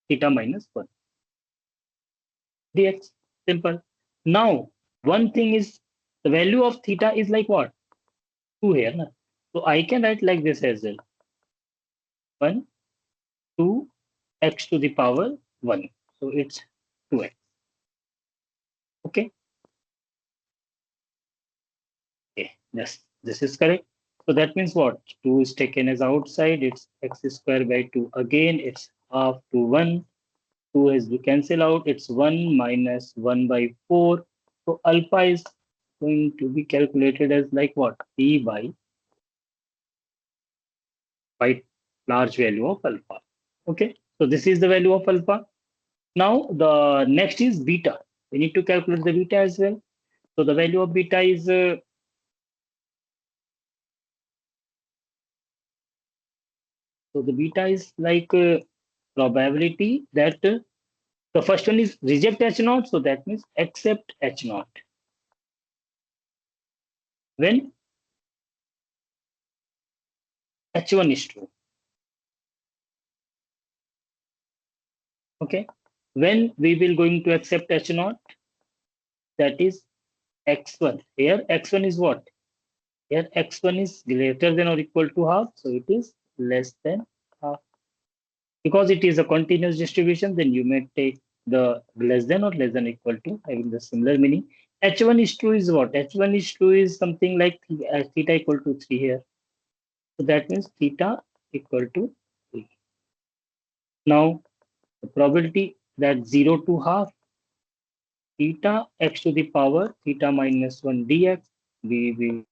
theta minus 1 dx. Simple. Now, one thing is the value of theta is like what? 2 here. Na? So I can write like this as well. 1, 2, x to the power 1. So it's 2x. Okay. Okay, yes, this is correct. So that means what? 2 is taken as outside, it's x square by 2. Again, it's half to 1. 2 has to cancel out, it's 1 minus 1 by 4. So alpha is going to be calculated as like what? P by by large value of alpha. Okay, so this is the value of alpha. Now the next is beta. We need to calculate the beta as well. So the value of beta is so the beta is like probability that the first one is reject H naught, so that means accept H naught. When H1 is true. Okay. When we will going to accept H naught, that is X1. Here X1 is what? Here X1 is greater than or equal to half, so it is less than half. Because it is a continuous distribution, then you may take the less than or less than equal to having the similar meaning. H1 is true is what? H1 is true is something like theta equal to 3 here. So that means theta equal to 3. Now the probability that 0 to half theta x to the power theta minus 1 dx. We will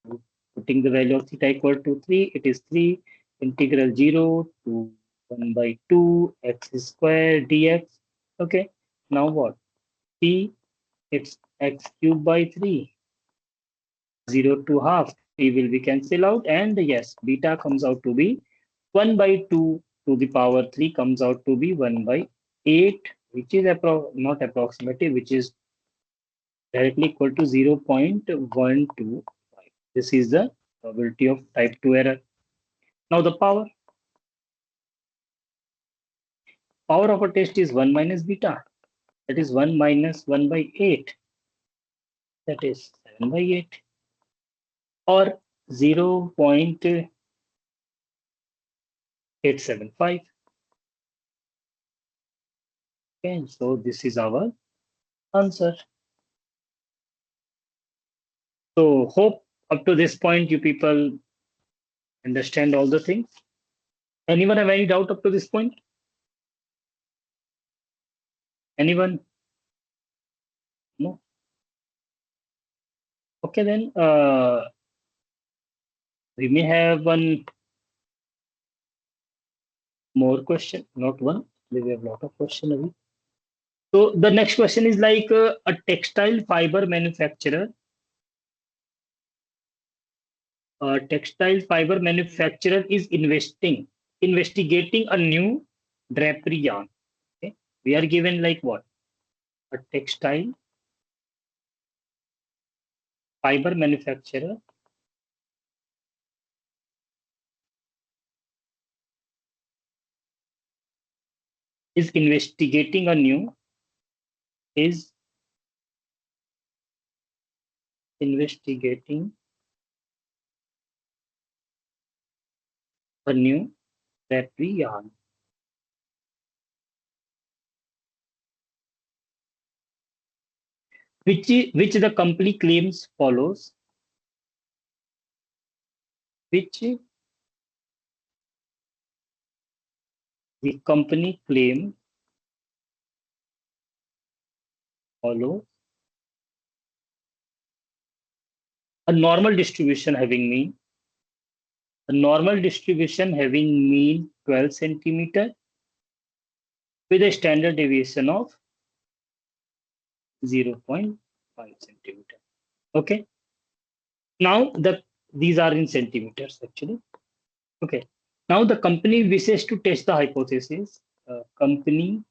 putting the value of theta equal to 3. It is 3 integral 0 to 1 by 2 x square dx. Okay. Now what? T, it's x cubed by 3. 0 to half. T will be cancelled out. And yes, beta comes out to be 1 by 2 to the power 3 comes out to be 1 by 8, which is not approximately, which is directly equal to 0.125. This is the probability of type 2 error. Now the power of a test is 1 minus beta. That is 1 minus 1 by 8. That is 7 by 8. Or 0.875. Okay, so this is our answer. So hope up to this point you people understand all the things. Anyone have any doubt up to this point? Anyone? No? Okay, then we may have one more question, not one. We have a lot of questions. So the next question is like a textile fiber manufacturer. A textile fiber manufacturer is investigating a new drapery yarn. Okay, we are given like what? A textile fiber manufacturer is investigating a new is investigating a new drapery yarn. Which the company claims follows. Which the company claim follows a normal distribution having mean. A normal distribution having mean 12 centimeter with a standard deviation of 0.5 centimeter. Okay. Now these are in centimeters actually. Okay. Now the company wishes to test the hypothesis. Company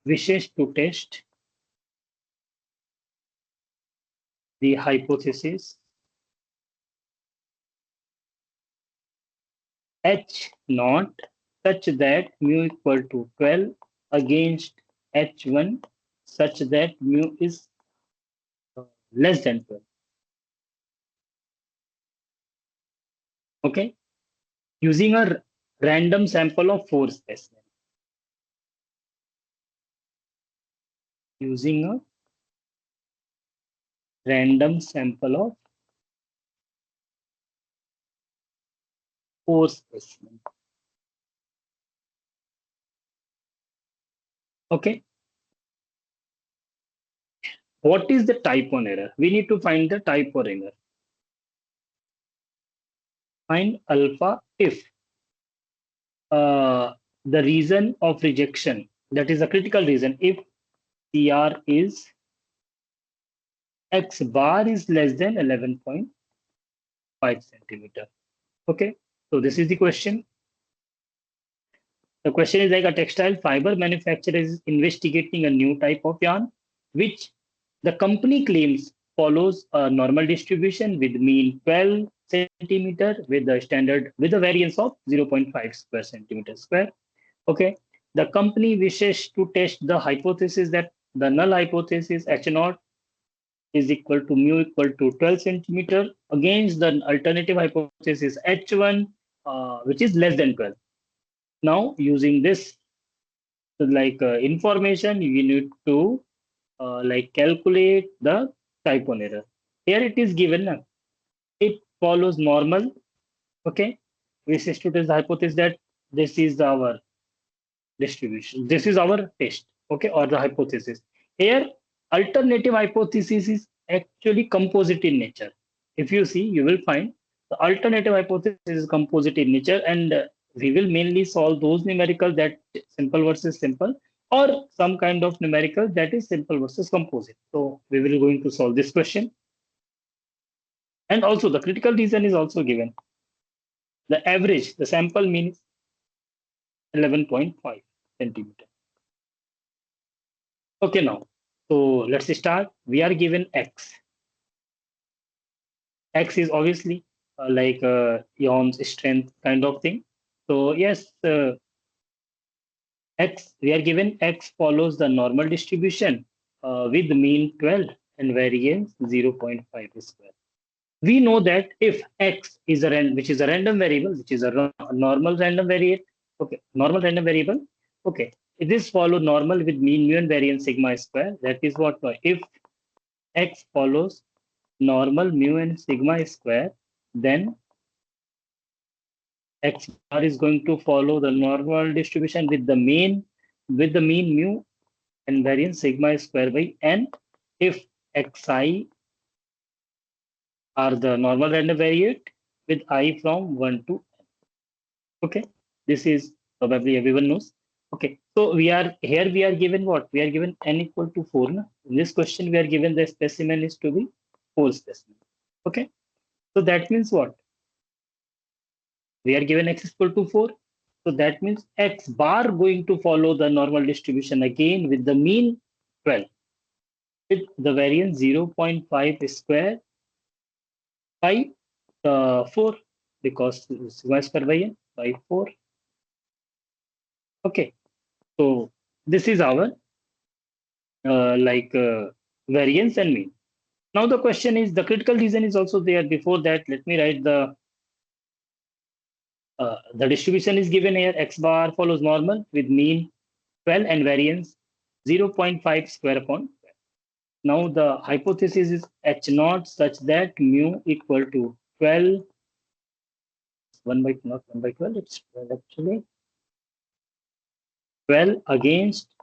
wishes to test the hypothesis H naught such that mu equal to 12 against H1 such that mu is less than 12. Okay. Using a random sample of 4 specimens. Using a random sample of 4 specimens. Okay. what is the type on error? We need to find the type or error. Find alpha if the reason of rejection, that is a critical reason, if CR is X bar is less than 11.5 centimeter. Okay, so this is the question. The question is like a textile fiber manufacturer is investigating a new type of yarn, which the company claims follows a normal distribution with mean 12 centimeter with the standard with a variance of 0.5 square centimeter square. Okay, the company wishes to test the hypothesis that the null hypothesis H0 is equal to mu equal to 12 centimeter against the alternative hypothesis H1, which is less than 12. Now, using this information, you need to calculate the type on error. Here it is given. It follows normal. Okay, we say to test the hypothesis that this is our distribution. This is our test. Okay, or the hypothesis. Here, alternative hypothesis is actually composite in nature. If you see, you will find the alternative hypothesis is composite in nature, and we will mainly solve those numerical that simple versus simple, or some kind of numerical that is simple versus composite. So we will going to solve this question. And also the critical reason is also given. The average, the sample mean is 11.5 centimeter. Okay, now, so let's start. We are given X. X is obviously yarn's strength kind of thing. So yes, X, we are given X follows the normal distribution with mean 12 and variance 0.5 square. We know that if X is which is a random variable, which is a normal random variable, okay, normal random variable, okay, this follow normal with mean mu and variance sigma square. That is what if X follows normal mu and sigma square, then X bar is going to follow the normal distribution with the mean mu and variance sigma square by n. If xi are the normal random variate with I from 1 to n. Okay, this is probably everyone knows. Okay, so we are given what? We are given n equal to 4. Na? In this question, we are given the specimen is to be 4 specimen. Okay, so that means what? We are given x equal to 4. So that means x bar going to follow the normal distribution again with the mean 12. With the variance 0.5 square by 4 because sigma square by n by 4. Okay, so this is our variance and mean. Now the question is the critical reason is also there. Before that, let me write the distribution is given here. X bar follows normal with mean 12 and variance 0.5 square upon 12. Now the hypothesis is H0 such that mu equal to 12, 1 by not 1 by 12, it's 12 actually. 12 against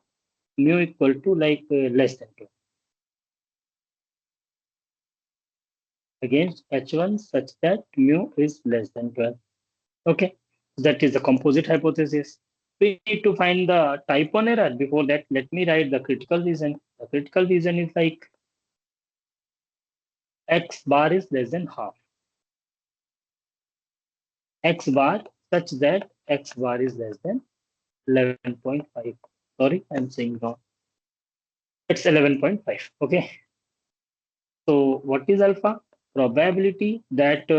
mu equal to less than 12. Against H1 such that mu is less than 12. Okay, that is the composite hypothesis. We need to find the type on error. Before that, let me write the critical reason. The critical reason is like X bar is less than half. X bar such that X bar is less than 11.5. Sorry, I'm saying wrong. It's 11.5. Okay. So what is alpha? Probability that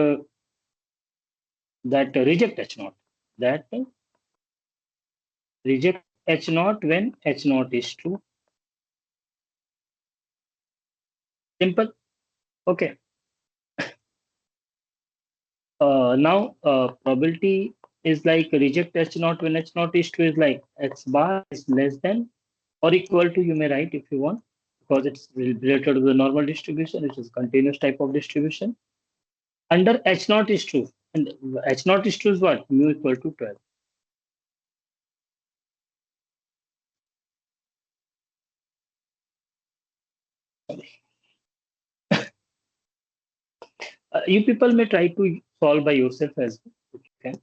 reject H0. That reject H0 when H0 is true. Simple. Okay. Now probability is like reject H0 when H0 is true is like X bar is less than or equal to, you may write if you want, because it's related to the normal distribution, which is continuous type of distribution. Under H0 is true, and H0 is true is what? Mu equal to 12. You people may try to solve by yourself as well. If you can.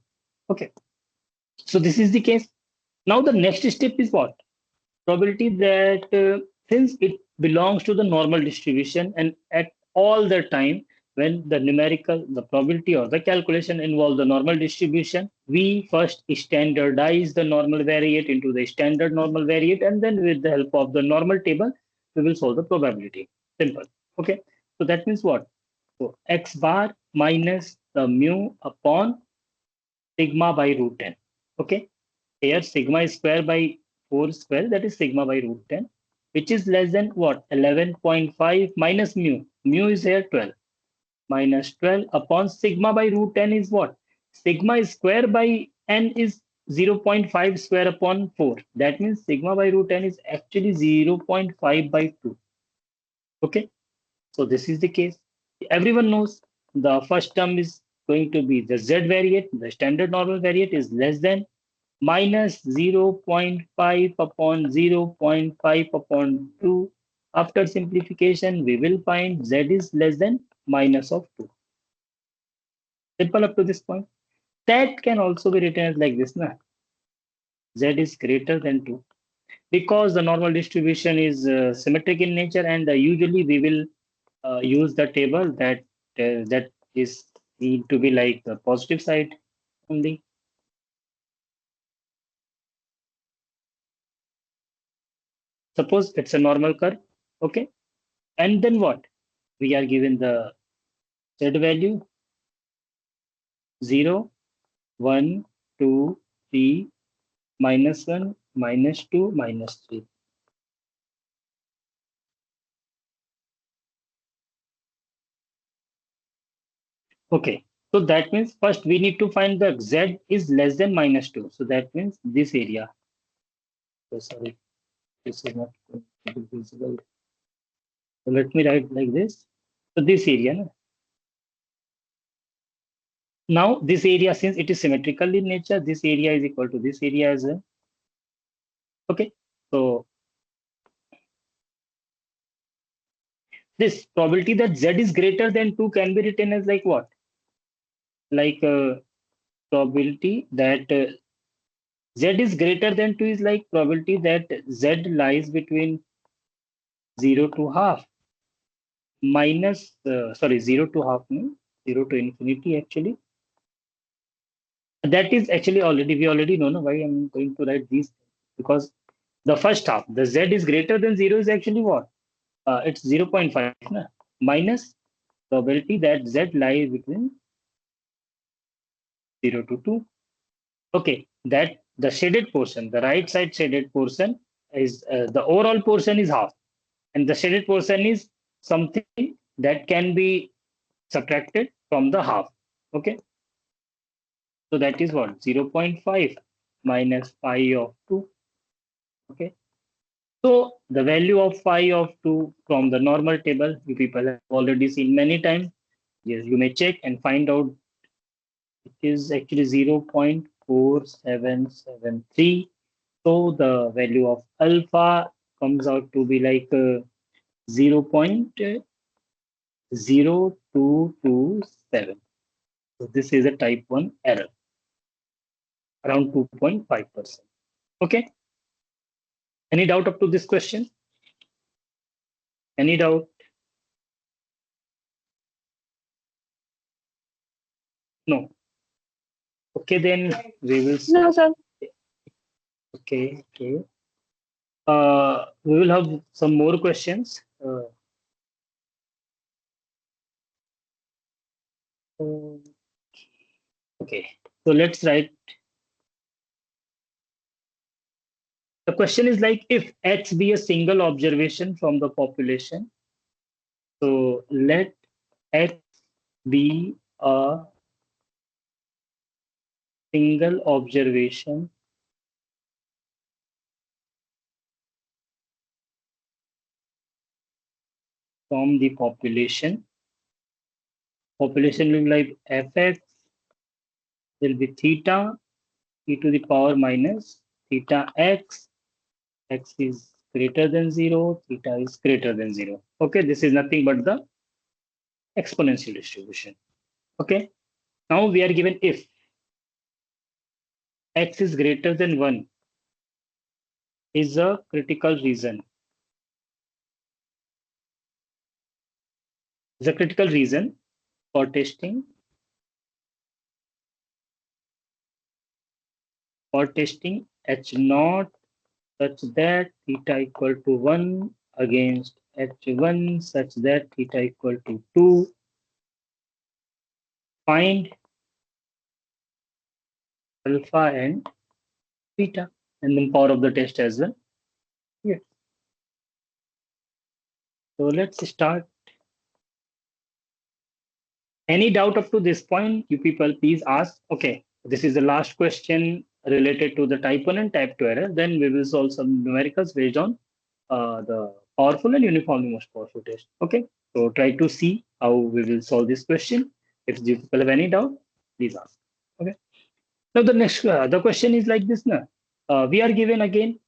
Okay. So this is the case. Now the next step is what? Probability that since it belongs to the normal distribution and at all the time when the probability or the calculation involve the normal distribution, we first standardize the normal variate into the standard normal variate, and then with the help of the normal table, we will solve the probability. Simple. Okay. So that means what? So x bar minus the mu upon sigma by root 10. Okay. Here sigma is square by 4 square, that is sigma by root 10, which is less than what? 11.5 minus mu. Mu is here 12. Minus 12 upon sigma by root 10 is what? Sigma is square by n is 0.5 square upon 4. That means sigma by root 10 is actually 0.5 by 2. Okay. So this is the case. Everyone knows the first term is going to be the z variate. The standard normal variate is less than minus 0.5 upon 0.5 upon 2. After simplification, we will find z is less than minus of 2. Simple up to this point. That can also be written as like this. Na? Z is greater than 2. Because the normal distribution is symmetric in nature, and usually we will use the table that is need to be like the positive side only. Suppose it's a normal curve. Okay. And then what? We are given the z value 0, 1, 2, 3, minus 1, minus 2, minus 3. Okay, so that means first we need to find the z is less than minus 2. So that means this area. So sorry, this is not going to be visible. So let me write like this. So this area. No? Now this area, since it is symmetrical in nature, this area is equal to this area as well. Okay, so this probability that z is greater than 2 can be written as like what? Like probability that z is greater than 2 is like probability that z lies between 0 to half minus, sorry, 0 to half, no? 0 to infinity actually. That is actually already, we already know no, why I'm going to write these, because the first half, the z is greater than 0 is actually what? It's 0.5 na? Minus probability that z lies between 0 to 2. Okay, that the shaded portion, the right side shaded portion is the overall portion is half, and the shaded portion is something that can be subtracted from the half. Okay, so that is what? 0.5 minus phi of 2. Okay, so the value of phi of 2 from the normal table, you people have already seen many times. Yes, you may check and find out it is actually 0.4773. So the value of alpha comes out to be like 0.0227. So this is a type 1 error, around 2.5%. Okay. Any doubt up to this question? Any doubt? No. Okay, then we will. No, sir. Okay, okay. We will have some more questions. Okay, so let's write. The question is like if X be a single observation from the population, so let X be a single observation from the population. Population will be like fx will be theta e to the power minus theta x. X is greater than 0, theta is greater than 0. Okay, this is nothing but the exponential distribution. Okay. Now we are given if x is greater than 1 is a critical reason. Is a critical reason for testing h naught such that theta equal to 1 against h1 such that theta equal to 2. Find alpha and beta and then power of the test as well. Yeah. So let's start. Any doubt up to this point, you people please ask. Okay, this is the last question related to the type 1 and type 2 error. Then we will solve some numericals based on the powerful and uniformly most powerful test. Okay, so try to see how we will solve this question. If you people have any doubt, please ask. Okay. Now the next the question is like this now. We are given again.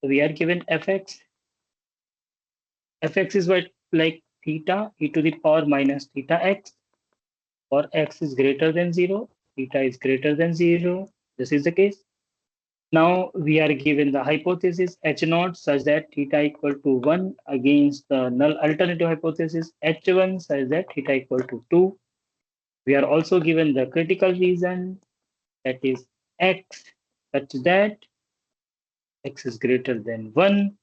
We are given fx. Fx is what like theta e to the power minus theta x, or x is greater than 0, theta is greater than 0. This is the case. Now we are given the hypothesis h naught such that theta equal to 1 against the null alternative hypothesis h1 such that theta equal to 2. We are also given the critical reason, that is x such that x is greater than 1.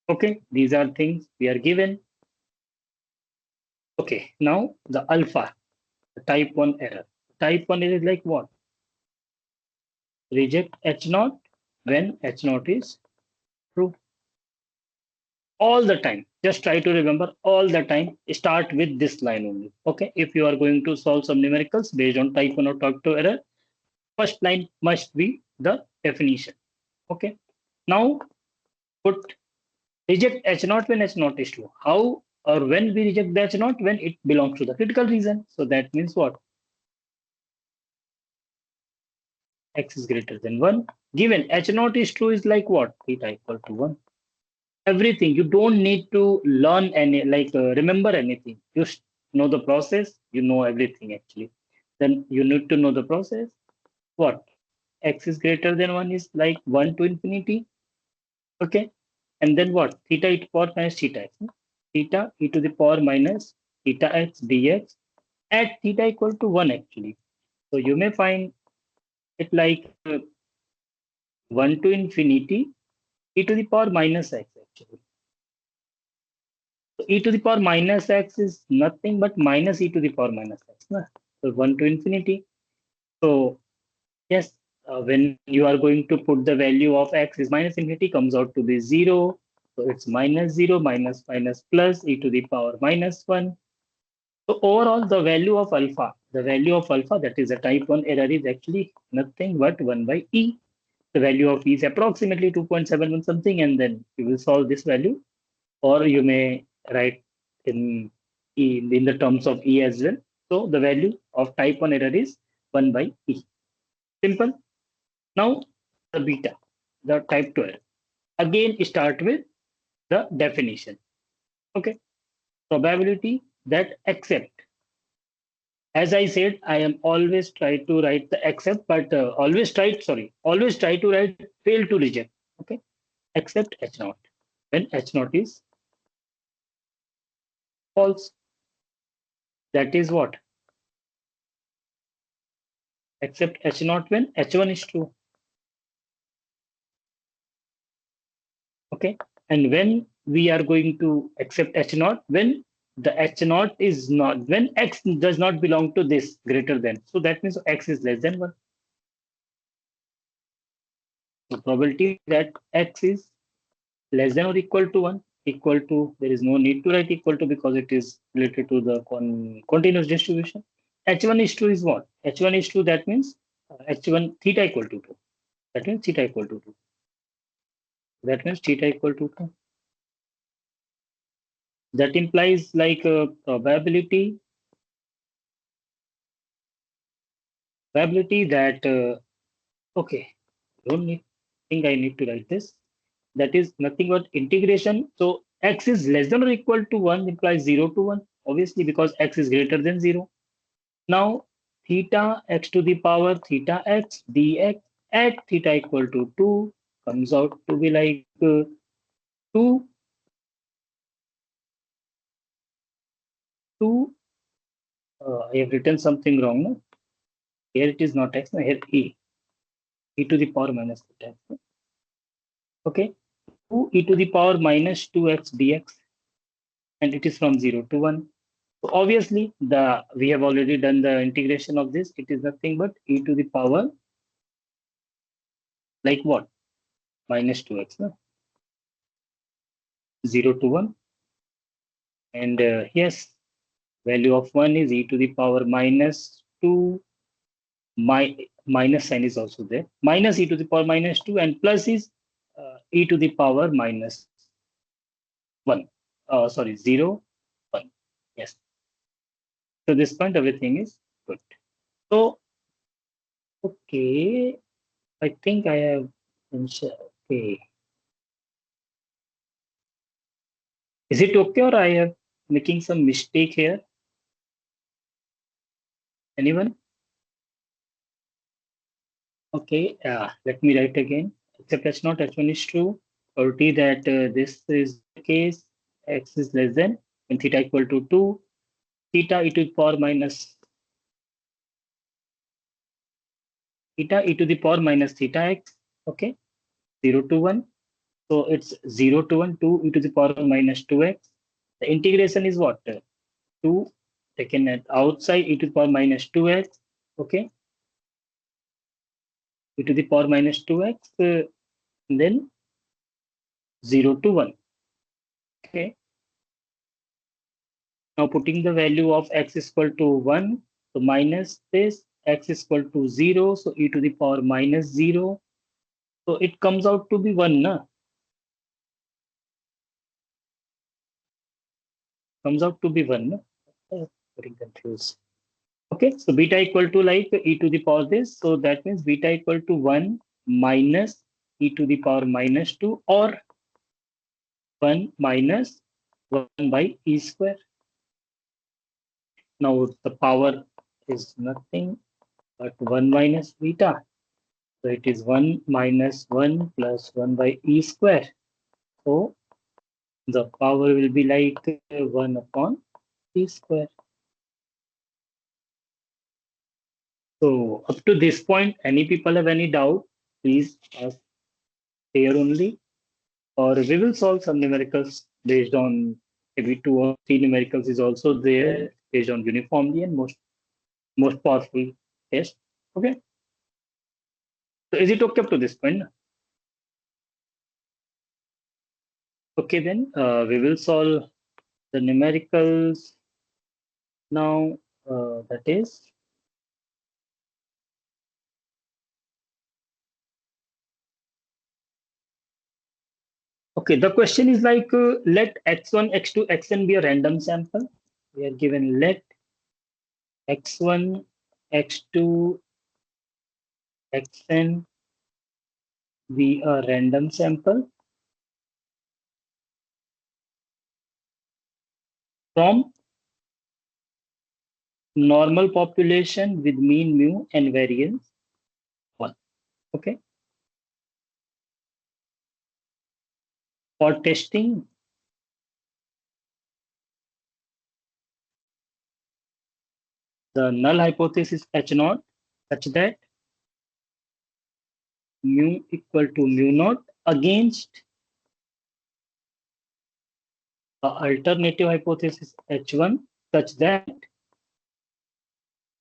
Okay, these are things we are given. Okay, now the alpha, the type 1 error. Type 1 error is like what? Reject h naught when h naught is true. All the time. Just try to remember all the time. Start with this line only. Okay. If you are going to solve some numericals based on type 1 or type 2 error, first line must be the definition. Okay. Now put reject h naught when h naught is true. How or when we reject the h naught? When it belongs to the critical reason. So that means what? X is greater than 1. Given h naught is true is like what? Theta equal to 1. Everything. You don't need to learn any, remember anything. Just know the process. You know everything actually. Then you need to know the process. What? X is greater than 1 is like 1 to infinity. Okay. And then what? Theta e to the power minus theta x. Theta e to the power minus theta x dx at theta equal to 1 actually. So you may find it like 1 to infinity e to the power minus x actually. So e to the power minus x is nothing but minus e to the power minus x. Na? So 1 to infinity. So yes, when you are going to put the value of x is minus infinity comes out to be 0. So it's minus 0 minus minus plus e to the power minus 1. So overall, the value of alpha, that is a type 1 error, is actually nothing but 1 by e. The value of e is approximately 2.71 something, and then you will solve this value, or you may write in e in the terms of e as well. So the value of type 1 error is 1 by e. Simple. Now the beta, the type 2 error. Again, start with the definition. Okay. Probability that except. As I said, I am always try to write the except, but always try to write fail to reject. Okay. Except h naught. When h naught is false. That is what? Except h naught when h1 is true. Okay. And when we are going to accept h naught, when the h naught is not, when x does not belong to this greater than. So that means x is less than 1. The probability that x is less than or equal to 1, equal to, there is no need to write equal to because it is related to the continuous distribution. H1 is true is what? H1 is true, that means H1 theta equal to 2. That means theta equal to 2. That means theta equal to 2. That implies like a probability that, okay, don't need, think I need to write this. That is nothing but integration. So x is less than or equal to 1 implies 0 to 1. obviously, because x is greater than 0. Now, theta x to the power theta x dx at theta equal to 2 comes out to be like 2, 2, I have written something wrong. No? Here it is not x, no, here e to the power minus theta x. No? Okay, 2 e to the power minus 2x dx, and it is from 0 to 1. So obviously, we have already done the integration of this. It is nothing but e to the power like what? Minus 2x, no? 0 to 1. And yes, value of 1 is e to the power minus 2. Minus sign is also there. Minus e to the power minus 2, and plus is e to the power minus 1. Sorry, 0, 1. Yes. So this point, everything is good. So, okay, I think I have mentioned. Okay. Is it okay, or I have making some mistake here? Anyone? Okay, let me write again. Except H0, H1 is true. Probability that this is the case, x is less than, when theta equal to 2, theta e to the power minus theta x, okay, 0 to 1. So it's 0 to 1, 2 e to the power minus 2x. The integration is what? 2 taken at outside e to the power minus 2x, okay, e to the power minus 2x, and then 0 to 1. Okay. Now putting the value of x is equal to 1, so minus this, x is equal to 0, so e to the power minus 0. So it comes out to be 1, na? Comes out to be 1, na? Getting confused. Okay, so beta equal to like e to the power this, so that means beta equal to 1 minus e to the power minus 2, or 1 minus 1 by e square. Now the power is nothing but 1 minus beta. So it is 1 minus 1 plus 1 by e square. So the power will be like 1 upon e square. So up to this point, any people have any doubt, please ask here only, or we will solve some numericals based on maybe 2 or 3 numericals is also there based on uniformly and most powerful test. Okay. So is it okay up to this point? Okay, then we will solve the numericals now. That is, okay, the question is like let x1, x2, xn be a random sample. We are given let x1, x2, xn be a random sample from normal population with mean mu and variance 1. Okay. For testing the null hypothesis H0 such that mu equal to mu naught against the alternative hypothesis H1 such that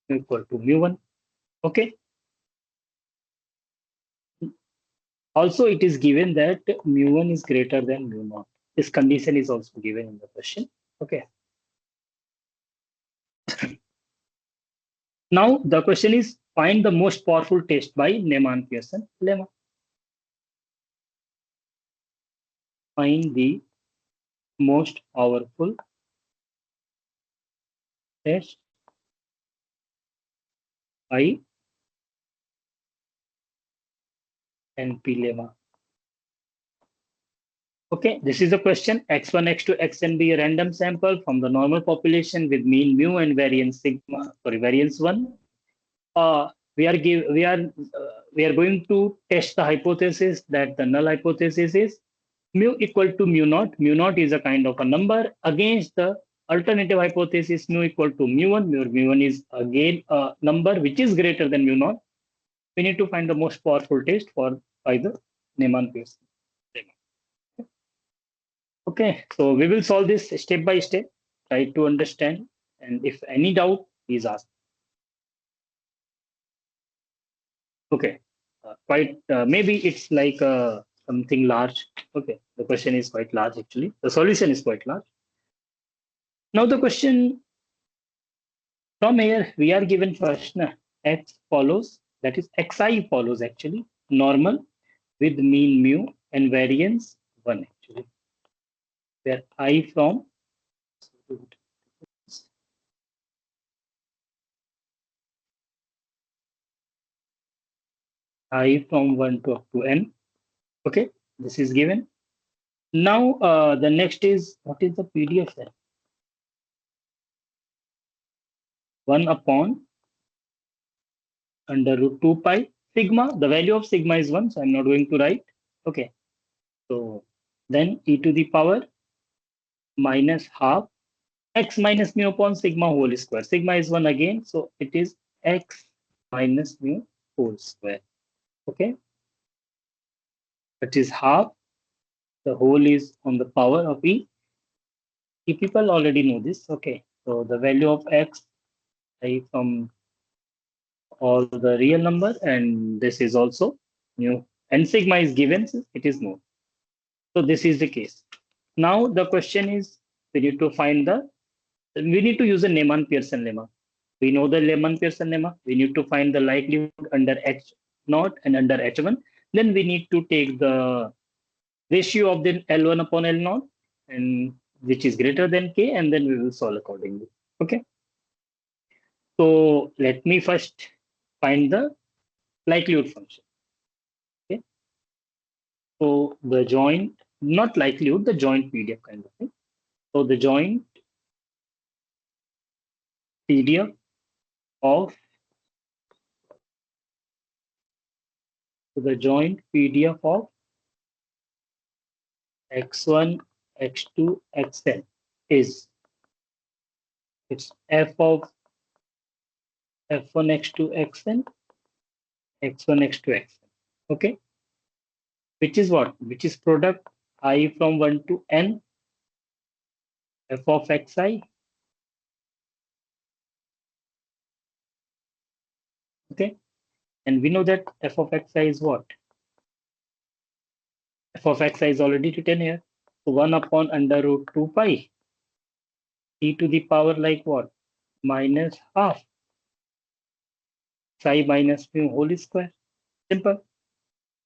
mu equal to mu1. Okay. Also, it is given that mu1 is greater than mu naught. This condition is also given in the question. Okay. Now the question is find the most powerful test by Neyman-Pearson lemma. Find the most powerful test by NP lemma. Okay, this is a question. X1, X2, Xn be a random sample from the normal population with mean mu and variance sigma. Sorry, variance 1. We are going to test the hypothesis that the null hypothesis is mu equal to mu naught. Mu naught is a kind of a number against the alternative hypothesis mu equal to mu1. Mu1 is again a number which is greater than mu naught. We need to find the most powerful test for by the Neyman-Pearson. Okay, so we will solve this step by step, try to understand, and if any doubt, please ask. Okay, quite maybe it's like something large. Okay, the question is quite large actually. The solution is quite large. Now the question from here we are given first x follows, that is xi follows actually normal with mean mu and variance 1 actually, where I from I from 1 to up to n. Okay, this is given. Now the next is, what is the PDF then? 1 upon under root 2 pi sigma. The value of sigma is 1, so I'm not going to write. Okay, so then e to the power minus half x minus mu upon sigma whole square. Sigma is 1 again, so it is x minus mu whole square. Okay, that is half. The whole is on the power of e. You people already know this. Okay, so the value of x I from all the real number, and this is also mu, and sigma is given, so it is known. So this is the case. Now the question is, we need to use a Neyman-Pearson lemma. We know the Neyman-Pearson lemma. We need to find the likelihood under H naught and under H1. Then we need to take the ratio of the L1 upon L naught, and which is greater than K, and then we will solve accordingly. Okay. So let me first find the likelihood function. Okay. So the joint, not likelihood, the joint PDF kind of thing. So the joint PDF of x1, x2, xn is, it's f of f1, x2, xn, x1, x2, xn. Okay, which is what? Which is product I from 1 to n, f of xi. Okay, and we know that f of xi is what? F of xi is already written here. So 1 upon under root 2 pi e to the power like what? Minus half psi minus mu whole square. Simple.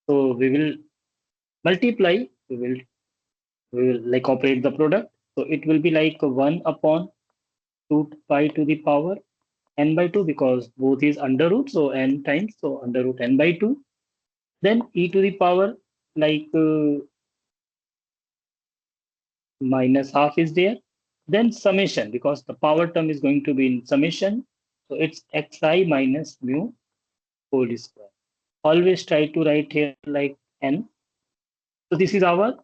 So we will multiply, we will like operate the product. So it will be like 1 upon 2 pi to the power n by 2, because both is under root, so n times, so under root n by 2. Then e to the power like minus half is there. Then summation, because the power term is going to be in summation. So it's xi minus mu whole square. Always try to write here like n. So this is our,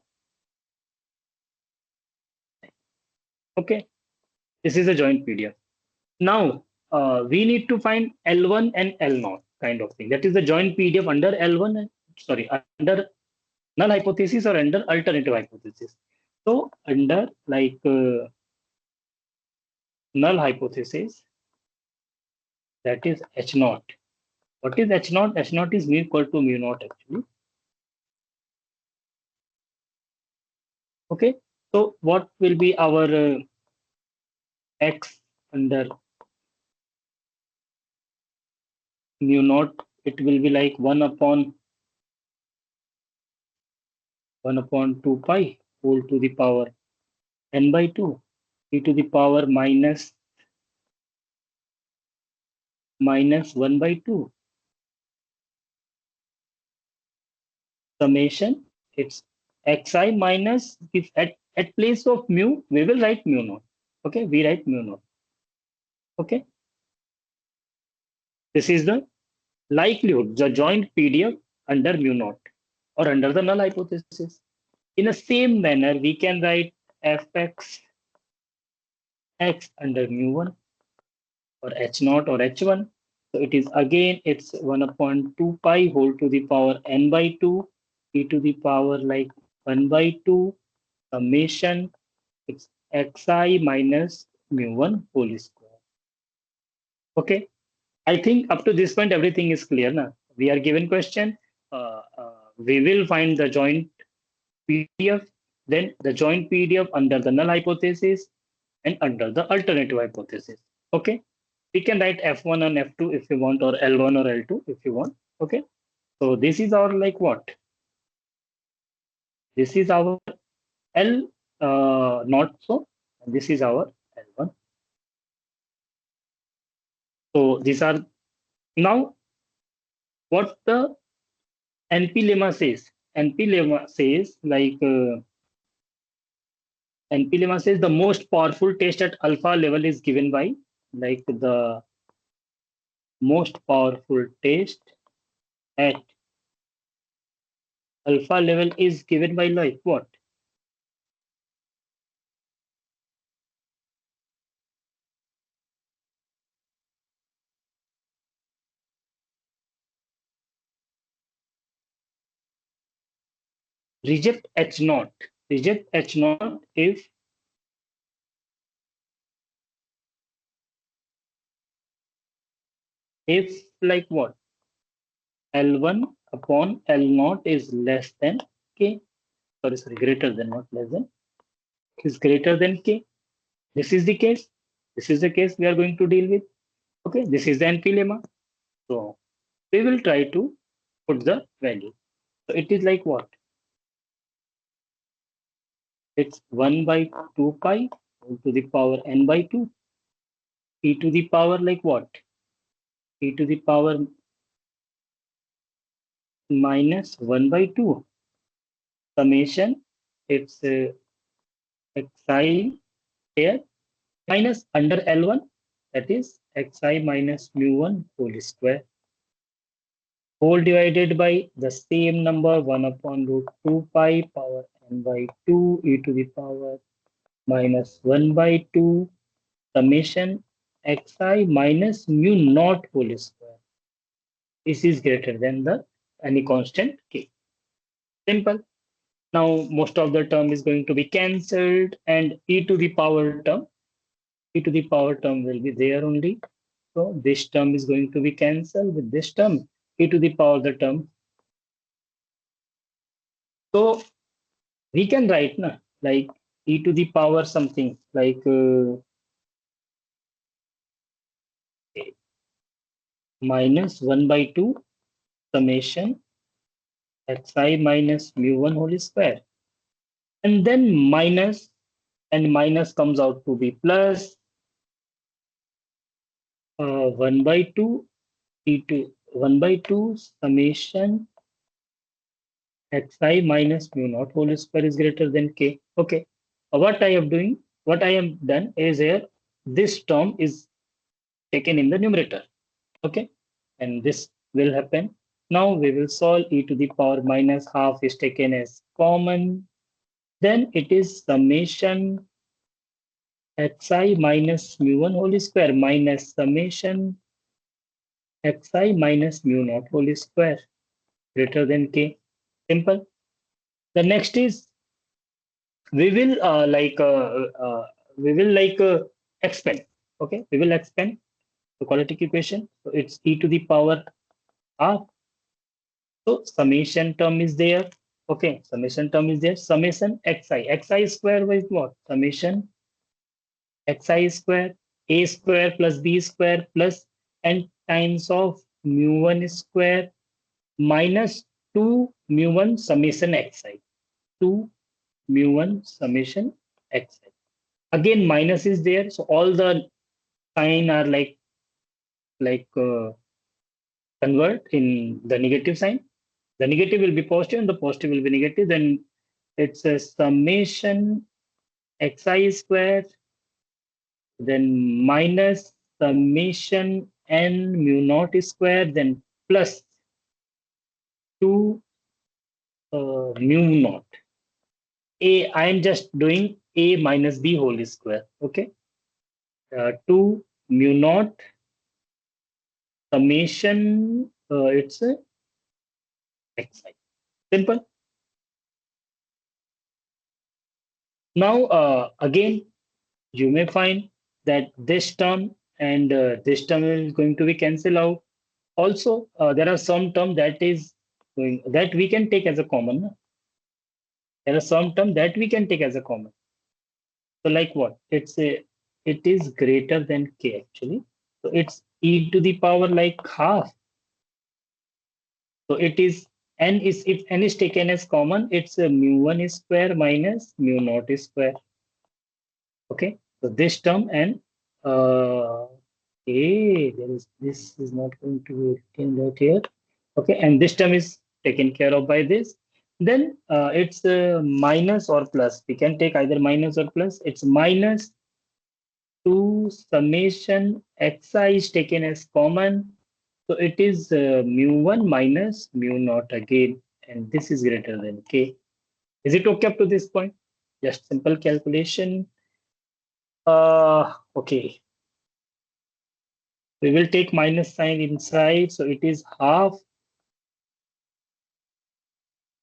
okay, this is a joint PDF. Now we need to find L1 and L0 kind of thing. That is the joint PDF under L1 and, sorry, under null hypothesis or under alternative hypothesis. So under like null hypothesis, that is H0. What is H0? H0 is mu equal to mu naught actually. Okay, so what will be our x under mu naught? It will be like 1 upon 2 pi whole to the power n by 2 e to the power minus 1 by 2 summation, it's xi minus, if at place of mu, we will write mu naught. Okay, we write mu naught. Okay, this is the likelihood, the joint PDF under mu naught or under the null hypothesis. In the same manner, we can write fx x under mu1 or h naught or h1. So it is again, it's 1 upon 2 pi whole to the power n by 2 e to the power like 1 by 2 summation, it's xi minus mu1 whole square. Okay, I think up to this point everything is clear now. We are given question. We will find the joint PDF, then the joint PDF under the null hypothesis and under the alternative hypothesis. Okay, we can write F1 and F2 if you want, or L1 or L2 if you want. Okay, so this is our like what? This is our L not so, and this is our L1. So these are now what the NP lemma says. NP lemma says like NP lemma says the most powerful test at alpha level is given by like the most powerful test at alpha level is given by like what? Reject H naught. Reject H naught if like what? L1 upon L naught is less than K. Sorry, greater than, not less than. Is greater than K. This is the case. This is the case we are going to deal with. Okay, this is the NP lemma. So we will try to put the value. So it is like what? It's 1 by 2 pi to the power n by 2 e to the power like what? E to the power minus 1 by 2 summation. It's xi here minus under L1, that is xi minus mu1 whole square, whole divided by the same number 1 upon root 2 pi power n by 2 e to the power minus 1 by 2 summation xi minus mu naught whole square. This is greater than the any constant k. Simple. Now most of the term is going to be cancelled and e to the power term will be there only. So this term is going to be cancelled with this term, e to the power the term. So we can write na, like e to the power something like minus 1 by 2 summation xi minus mu1 whole square. And then minus, and minus comes out to be plus 1 by 2 e to 1 by 2 summation xi minus mu naught whole square is greater than k. Okay. What I am doing, what I am done is here, this term is taken in the numerator. Okay. And this will happen. Now we will solve e to the power minus half is taken as common. Then it is summation xi minus mu1 whole square minus summation xi minus mu naught whole square greater than k. Simple. The next is we will expand. Okay, we will expand the quadratic equation. So it's e to the power r. So summation term is there. Okay, summation term is there. Summation xi square is what? Summation xi square a square plus b square plus n times of mu1 square minus 2 mu1 summation xi. 2 mu1 summation xi. Again minus is there, so all the sign are convert in the negative sign. The negative will be positive and the positive will be negative. Then it's a summation xi square, then minus summation n mu naught square, then plus 2 mu naught. I am just doing a minus b whole square. Okay. 2 mu naught summation, it's a xi. Simple. Now, again, you may find that this term and this term is going to be cancelled out. Also, there are some term that is going that we can take as a common. No? There are some term that we can take as a common. So, like what? It is greater than k actually. So it's e to the power like half. So it is n is if n is taken as common, it's a mu1 square minus mu naught square. Okay, so this term and this is not going to be written out here. Okay, and this term is taken care of by this. Then it's minus or plus. We can take either minus or plus. It's minus 2 summation xi is taken as common. So it is mu1 minus mu naught again, and this is greater than k. Is it okay up to this point? Just simple calculation. Okay. We will take minus sign inside. So it is half.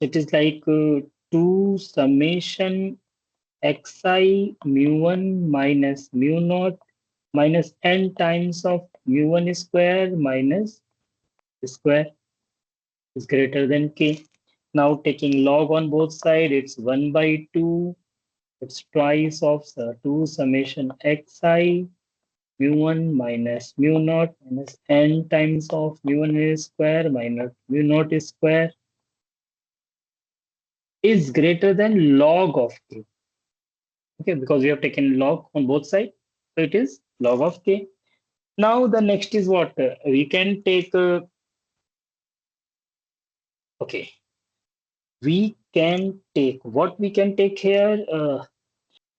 It is like 2 summation xi mu1 minus mu naught minus n times of mu1 square minus square is greater than k. Now taking log on both sides, it's 1 by 2. It's twice of 2 summation xi mu1 minus mu naught minus n times of mu1 square minus mu naught square is greater than log of k. Okay, because we have taken log on both sides. So it is log of k. Now the next is what? We can take, okay, we can take, what we can take here?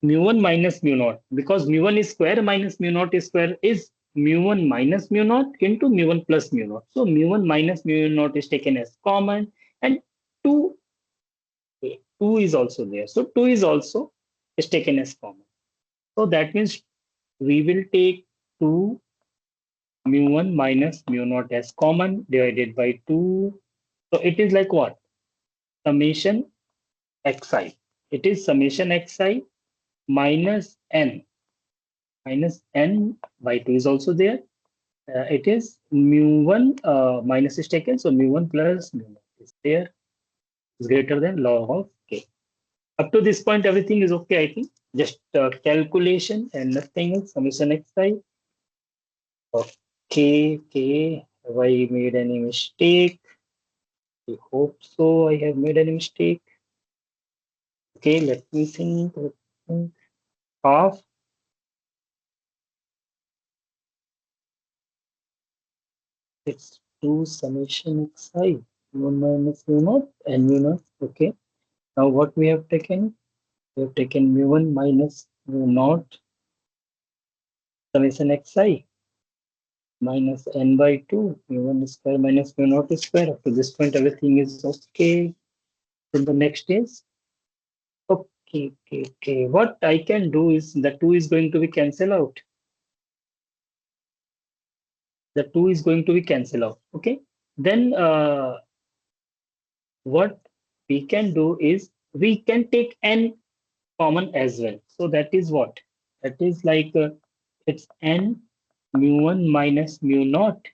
Mu1 minus mu naught, because mu1 square minus mu naught square is mu1 minus mu naught into mu1 plus mu naught. So mu1 minus mu naught is taken as common, and 2, 2 is also there. So 2 is also is taken as common. So that means we will take 2 mu1 minus mu naught as common divided by 2. So it is like what? Summation xi. It is summation xi minus n by 2 is also there. It is mu1 minus is taken, so mu1 plus mu naught is there, is greater than log of k. Up to this point, everything is okay, I think. Just calculation and nothing else. Summation xi. Okay, okay. Have I made any mistake? I hope so. I have made any mistake. Okay, let me think. Half. It's 2 summation xi. 1 minus mu naught and mu naught. Okay. Now what we have taken? We have taken mu1 minus mu naught summation xi minus n by 2 mu1 square minus mu naught square. Up to this point, everything is okay. Then the next is okay, okay, okay. What I can do is the 2 is going to be cancelled out. The 2 is going to be cancelled out. Okay. Then what we can do is we can take n common as well. So that is what? That is like it's n mu1 minus mu naught.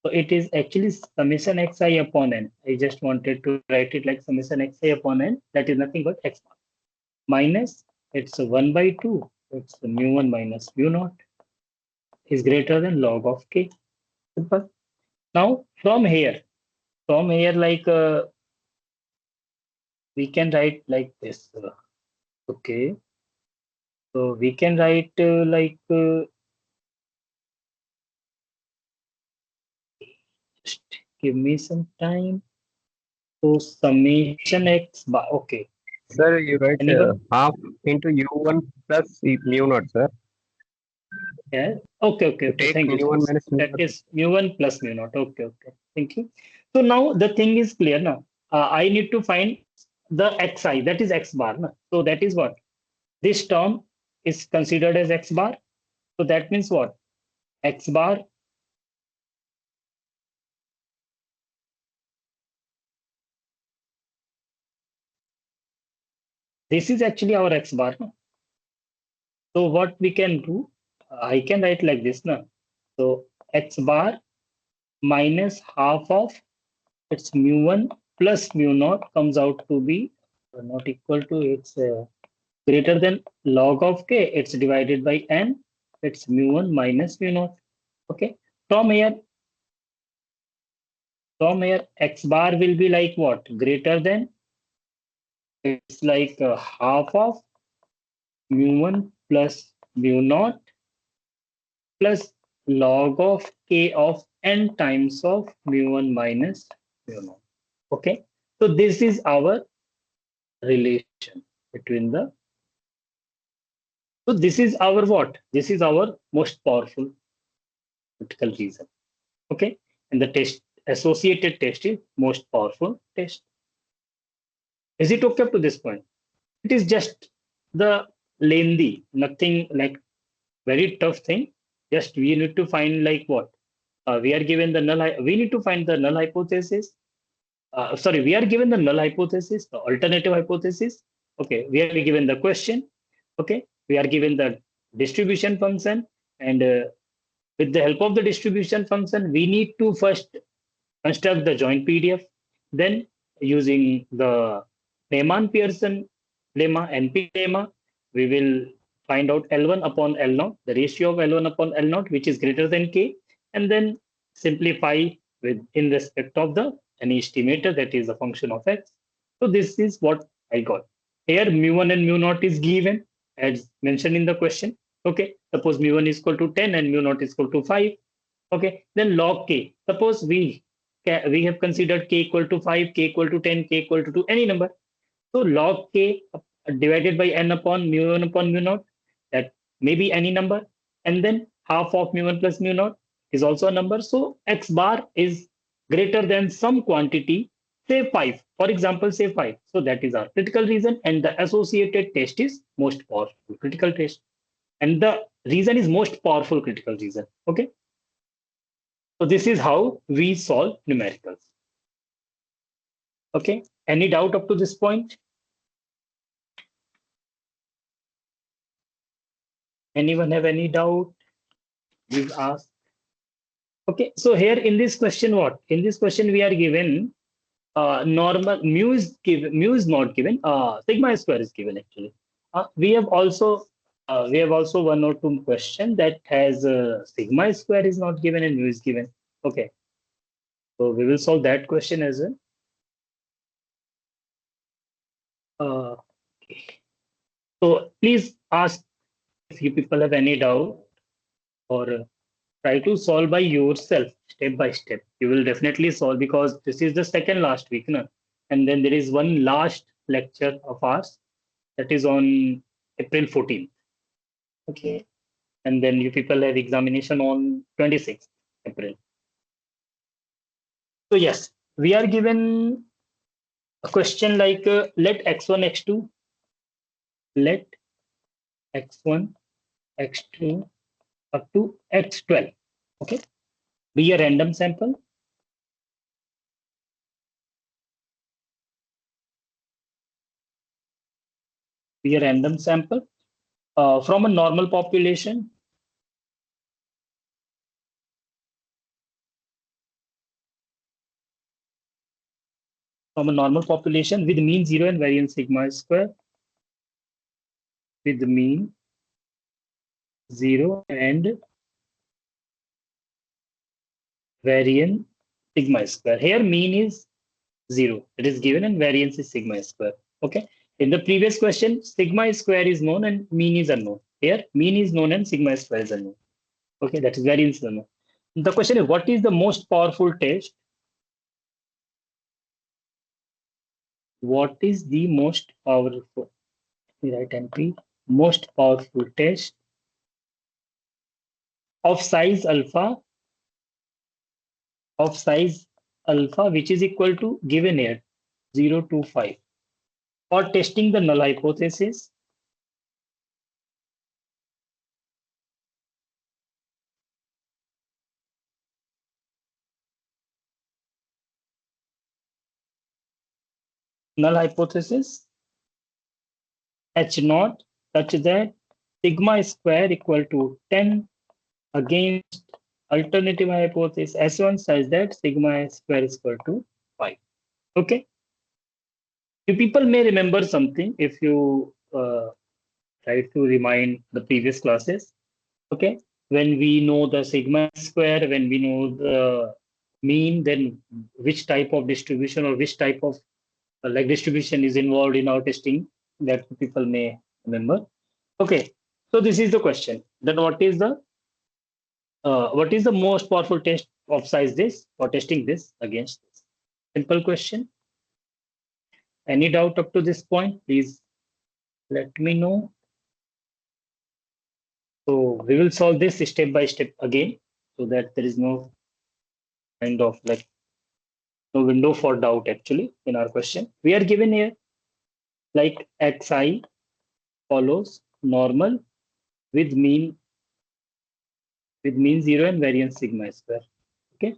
So it is actually summation xi upon n. I just wanted to write it like summation xi upon n. That is nothing but x naught. Minus it's 1 by 2. It's mu1 minus mu naught is greater than log of k. Simple. Now from here like we can write like this. Okay. So we can write like just give me some time. So summation x bar. Okay. Sir, you write Anyone? half into u1 plus mu naught, sir. Yeah. Okay. Take Thank you, mu1 Somesh. minus mu That naught. is mu1 plus mu naught. Okay. Thank you. So now the thing is clear now. I need to find the xi, that is x bar. Na? So that is what? This term is considered as x bar. So that means what? X bar, this is actually our x bar. Na? So what we can do, I can write like this now. So x bar minus half of its mu1 plus mu naught comes out to be not equal to its greater than log of k. It's divided by n. It's mu1 minus mu naught. Okay. From here, x bar will be like what? Greater than, it's like half of mu1 plus mu naught plus log of k of n times of mu1 minus mu naught. Okay. So this is our relation between the, so this is our what? This is our most powerful critical reason. Okay. And the test associated test is most powerful test. Is it okay up to this point? It is just the lengthy, nothing like very tough thing. Just we need to find like what? We are given the null, we need to find the null hypothesis. Sorry, we are given the null hypothesis, the alternative hypothesis. Okay, we are given the question. Okay, we are given the distribution function, and with the help of the distribution function, we need to first construct the joint PDF. Then, using the Neyman-Pearson lemma, NP lemma, we will find out L1 upon L0, the ratio of L1 upon L0, which is greater than K, and then simplify with in respect of the any estimator, that is a function of x. So this is what I got. Here mu1 and mu0 is given as mentioned in the question. Okay, suppose mu1 is equal to 10 and mu0 is equal to 5. Okay, then log k. Suppose we have considered k equal to 5, k equal to 10, k equal to 2, any number. So log k divided by n upon mu1 upon mu0, that may be any number. And then half of mu1 plus mu0 is also a number. So x bar is greater than some quantity, say 5. For example, say 5. So that is our critical reason. And the associated test is most powerful critical test. And the reason is most powerful critical reason. Okay. So this is how we solve numericals. Okay. Any doubt up to this point? Anyone have any doubt? Please ask. Okay. So here in this question, what? In this question, we are given normal mu is given, mu is not given. Sigma square is given actually. We have also one or two question that has sigma square is not given and mu is given. Okay. So we will solve that question as well. Okay. So please ask if you people have any doubt, or try to solve by yourself step by step. You will definitely solve because this is the second last week, na? And then there is one last lecture of ours that is on April 14th. Okay. And then you people have examination on 26th April. So yes, we are given a question like let x1, x2, let x1, x2 up to x12. Okay. Be a random sample. Be a random sample from a normal population. From a normal population with mean 0 and variance sigma square. With mean 0 and variance sigma square. Here mean is 0. It is given and variance is sigma square. Okay. In the previous question, sigma square is known and mean is unknown. Here mean is known and sigma square is unknown. Okay, that is variance is unknown. The question is, what is the most powerful test what is the most powerful, write NP, most powerful test of size alpha, which is equal to given here 0 to 5 for testing the null hypothesis. Null hypothesis H naught such that sigma square equal to 10 against alternative hypothesis S1 such that sigma square is equal to 5. Okay. You people may remember something if you try to remind the previous classes. Okay. When we know the sigma square, when we know the mean, then which type of distribution or which type of like distribution is involved in our testing, that people may remember. Okay. So this is the question. Then what is the most powerful test of size this for testing this against this? Simple question. Any doubt up to this point? Please let me know. So we will solve this step by step again, so that there is no kind of like no window for doubt actually in our question. We are given here like xi follows normal with mean 0 and variance sigma square. Okay,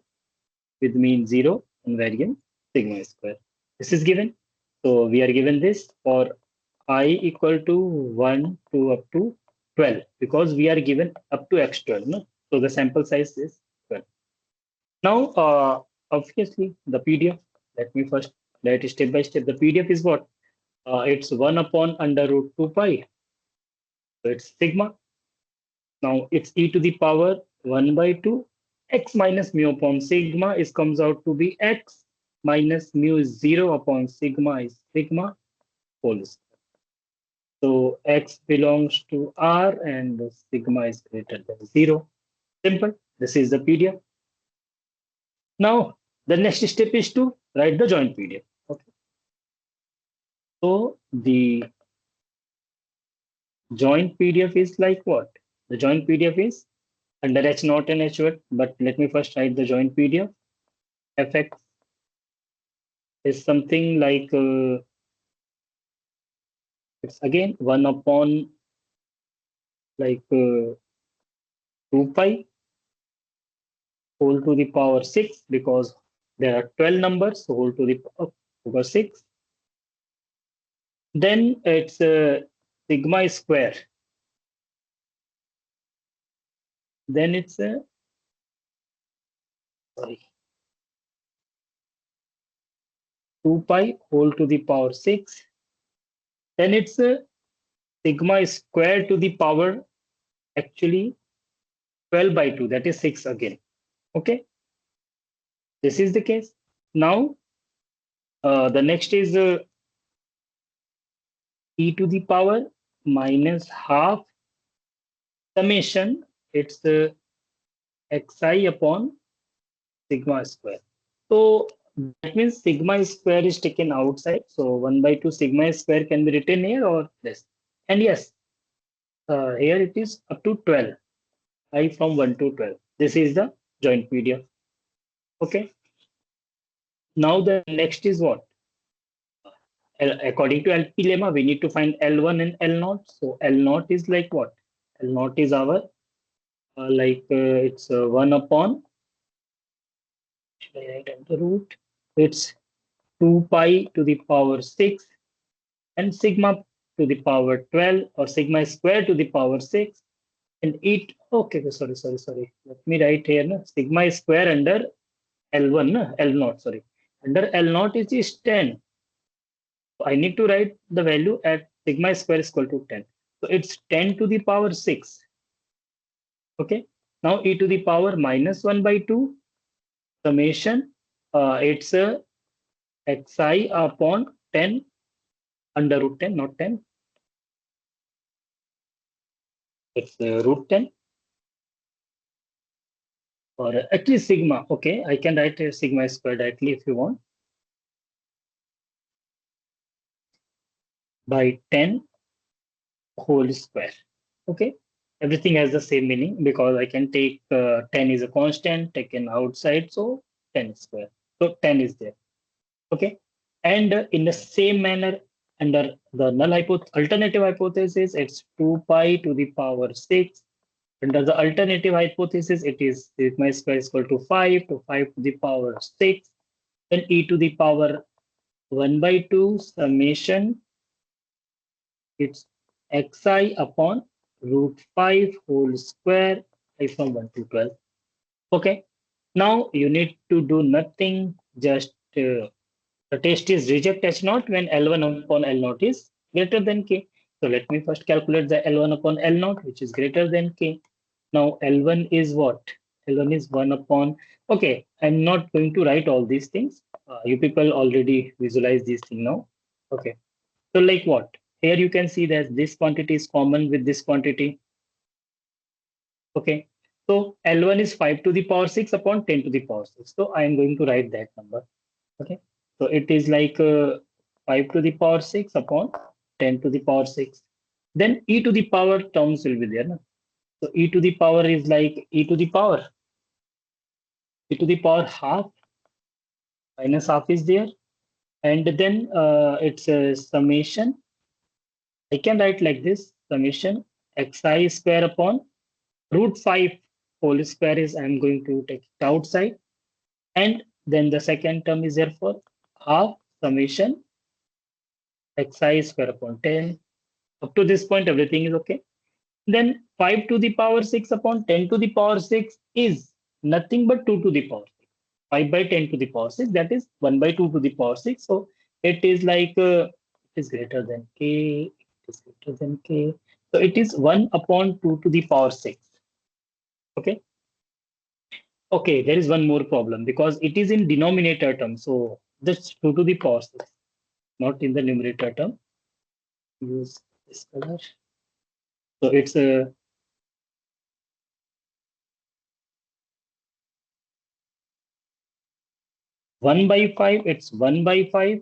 with mean 0 and variance sigma square. This is given. So we are given this for I equal to 1 to up to 12 because we are given up to x12. No? So the sample size is 12. Now, obviously, the PDF, let me first write it step by step. The PDF is what? It's 1 upon under root 2 pi. So it's sigma. Now it's e to the power 1 by 2. X minus mu upon sigma is comes out to be x minus mu is 0 upon sigma is sigma whole square. So x belongs to R and sigma is greater than 0. Simple. This is the PDF. Now, the next step is to write the joint PDF. Okay. So the joint PDF is like what? The joint PDF is under H naught and H1, but let me first write the joint PDF. Fx is something like it's again 1 upon like 2 pi whole to the power 6 because there are 12 numbers, so whole to the power 6. Then it's sigma square. Then it's sorry 2 pi whole to the power 6. Then it's sigma square to the power actually 12 by 2, that is 6 again. Okay. This is the case. Now, the next is e to the power minus half summation. It's xi upon sigma square. So that means sigma square is taken outside. So 1 by 2 sigma square can be written here or this. And yes, here it is up to 12. I from 1 to 12. This is the joint PDF. Okay. Now the next is what? According to LP lemma, we need to find L1 and L0. So L0 is like what? L0 is our it's 1 upon, should I write under root? It's 2 pi to the power 6 and sigma to the power 12 or sigma square to the power 6 and it, okay, sorry. Let me write here, no? Sigma square under L1, no? L0, sorry. Under L0 is 10. So I need to write the value at sigma square is equal to 10. So it's 10 to the power 6. Okay. Now e to the power minus 1 by 2 summation. It's xi upon 10 under root 10, not 10. It's root 10. Or at least sigma. Okay, I can write sigma square directly if you want. by 10 whole square. Okay, everything has the same meaning because I can take 10 is a constant taken outside, so 10 square. So 10 is there. Okay, and in the same manner, under the alternative hypothesis, it's 2 pi to the power 6. Under the alternative hypothesis, it is sigma square is equal to 5 to the power 6. Then e to the power 1 by 2 summation, it's xi upon root 5 whole square I from 1 to 12. Okay, now you need to do nothing, just the test is reject H naught when L1 upon L naught is greater than K. So let me first calculate the L1 upon L naught, which is greater than K. Now L1 is what? L1 is 1 upon, okay, I'm not going to write all these things. You people already visualize these things now. Okay, so like what? Here you can see that this quantity is common with this quantity. Okay, so L1 is 5 to the power 6 upon 10 to the power 6. So I am going to write that number. Okay, so it is like 5 to the power 6 upon 10 to the power 6. Then e to the power terms will be there. No? So e to the power is like e to the power half minus half is there. And then it's a summation. I can write like this summation xi square upon root 5 whole square is I'm going to take it outside. And then the second term is therefore half summation xi square upon 10. Up to this point, everything is okay. Then 5 to the power 6 upon 10 to the power 6 is nothing but 2 to the power 6. 5 by 10 to the power 6, that is 1 by 2 to the power 6. So it is like it is greater than k, it is greater than k. So it is 1 upon 2 to the power 6. Okay. Okay, there is one more problem because it is in denominator term. So that's 2 to the power 6, not in the numerator term. Use this color. So it's a 1 by 5, it's 1 by 5.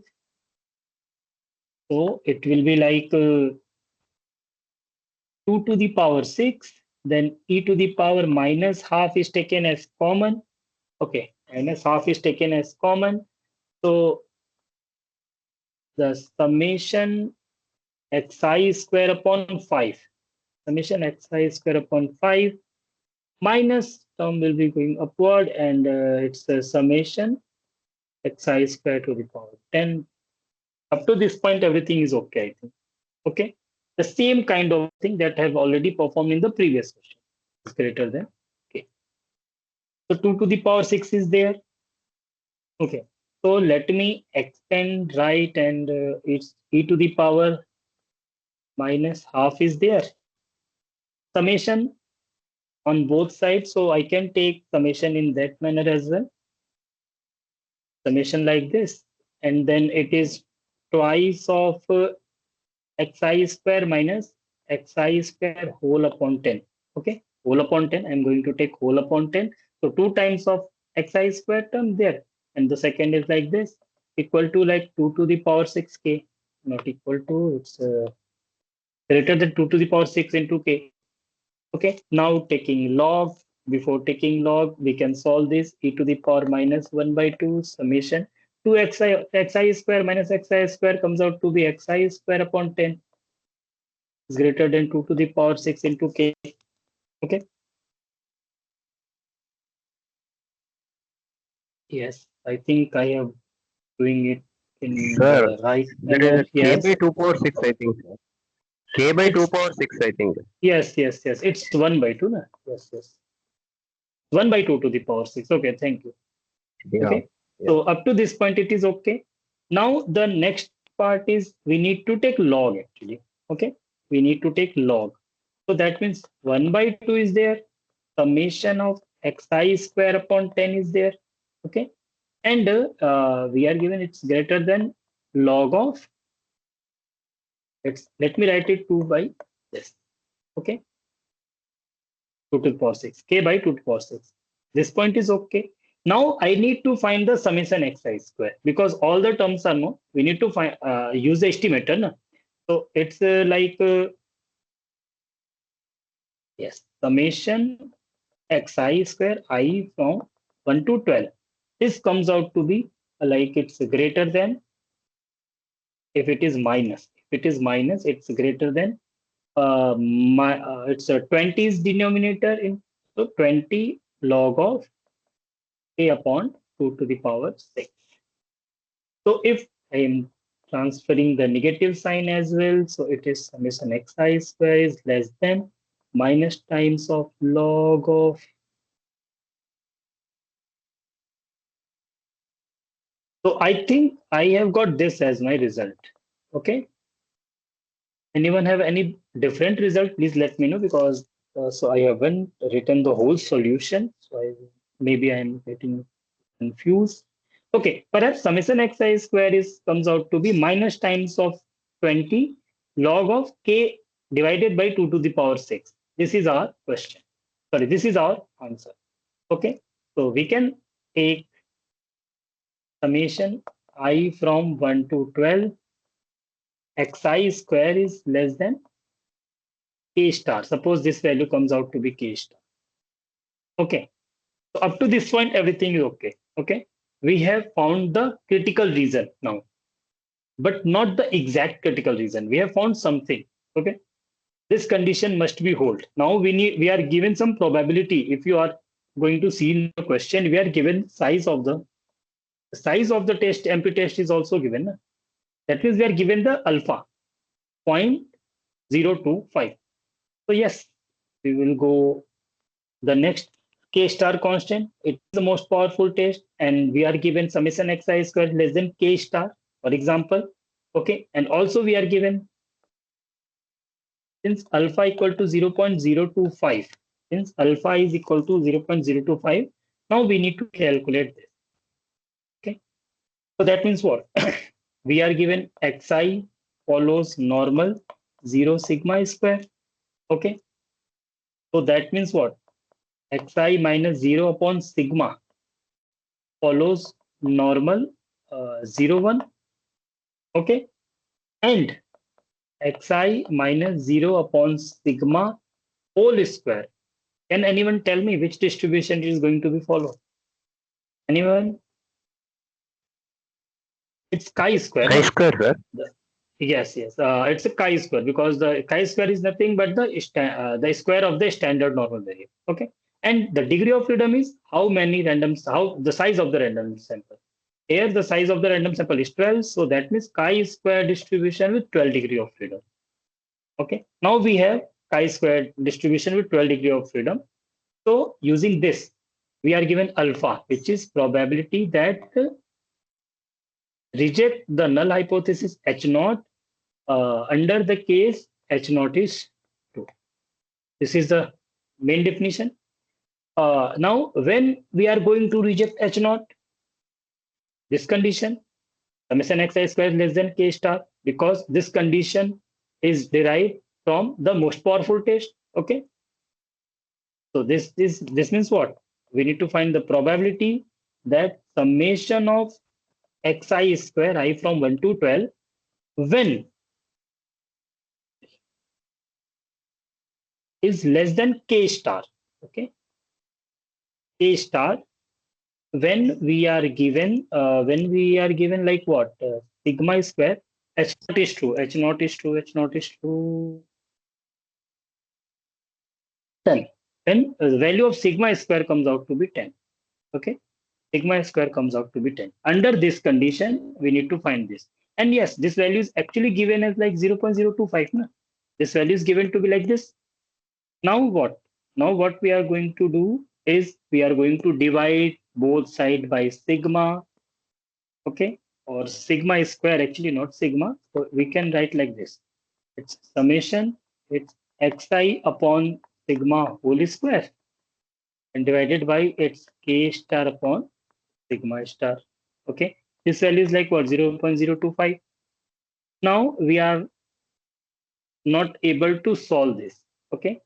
So it will be like 2 to the power 6. Then e to the power minus half is taken as common. Okay, minus half is taken as common. So the summation xi square upon 5. Summation xi square upon 5 minus term will be going upward, and it's a summation xi square to the power 10. Up to this point, everything is okay, I think. Okay, the same kind of thing that I have already performed in the previous question is greater than k. So 2 to the power 6 is there. Okay, so let me extend right, and it's e to the power minus half is there. Summation on both sides, so I can take summation in that manner as well. Summation like this, and then it is twice of xi square minus xi square whole upon 10. Okay, whole upon 10. I'm going to take whole upon 10. So 2 times of xi square term there. And the second is like this, equal to like 2 to the power 6k. Not equal to, it's greater than 2 to the power 6 into k. Okay, now taking log. Before taking log, we can solve this e to the power minus 1 by 2 summation 2 xi square minus xi square comes out to be xi square upon 10 is greater than 2 to the power 6 into k. Okay. Yes, I think I am doing it in Sir, the right there is manner. a k by Yes. 2 power 6, I think. K by 2 It's power 6, I think. yes, yes, yes. It's 1 by 2. Na? Yes, yes. 1 by 2 to the power 6. Okay, thank you. Yeah. Okay. Yeah. So up to this point, it is okay. Now the next part is we need to take log actually. Okay. We need to take log. So that means 1 by 2 is there. Summation of xi square upon 10 is there. Okay. And we are given it's greater than log of, let me write it 2 by this. Okay. 2 to the power 6. K by 2 to the power 6. This point is okay. Now I need to find the summation xi square because all the terms are known. We need to find use the estimator. Na? So it's yes, summation xi square I from 1 to 12. This comes out to be like it's greater than, if it is minus. If it is minus, it's greater than it's a 20 is denominator in, so 20 log of a upon 2 to the power 6. So if I am transferring the negative sign as well, so it is summation xi square is less than minus times of log of. So I think I have got this as my result. Okay. Anyone have any different result? Please let me know, because so I haven't written the whole solution. So maybe I'm getting confused. Okay, perhaps summation xi square is comes out to be minus times of 20 log of k divided by 2 to the power 6. This is our question. Sorry, this is our answer. Okay, so we can take summation I from 1 to 12 xi square is less than k star. Suppose this value comes out to be k star. Okay, so up to this point, everything is okay. Okay, we have found the critical reason now, but not the exact critical reason. We have found something. Okay, this condition must be hold. Now we are given some probability. If you are going to see in the question, we are given size of the test. MP test is also given. That means we are given the alpha 0.025. So yes, we will go the next k star constant. It is the most powerful test, and we are given summation xi square less than k star, for example. Okay, and also we are given, since alpha equal to 0.025, since alpha is equal to 0.025, now we need to calculate this. Okay, so that means what? We are given xi follows normal 0 sigma square. Okay, so that means what? Xi minus 0 upon sigma follows normal 0 1. Okay, and xi minus 0 upon sigma whole square. Can anyone tell me which distribution is going to be followed? Anyone? It's chi-square. Chi square, sir. Yes, yes. It's a chi-square, because the chi-square is nothing but the square of the standard normal variable. Okay, and the degree of freedom is how many randoms, how the size of the random sample. Here the size of the random sample is 12, so that means chi-square distribution with 12 degree of freedom. Okay, now we have chi-square distribution with 12 degree of freedom. So using this, we are given alpha, which is probability that reject the null hypothesis H naught under the case H naught is 2. This is the main definition. Now, when we are going to reject H naught, this condition, summation xi square less than k star, because this condition is derived from the most powerful test. Okay. So this means what? We need to find the probability that summation of xi square I from 1 to 12 when is less than k star. Okay, k star when we are given like what, sigma square h naught is true, h naught is true, h naught is true 10. Then the value of sigma square comes out to be 10. Okay, sigma square comes out to be 10. Under this condition, we need to find this. And yes, this value is actually given as like 0.025. Na? This value is given to be like this. Now what? Now what we are going to do is we are going to divide both sides by sigma. Okay, or sigma square, actually not sigma. So we can write like this. It's summation, it's xi upon sigma whole square and divided by its k star upon sigma star. Okay, this value is like what, 0.025. Now we are not able to solve this. Okay,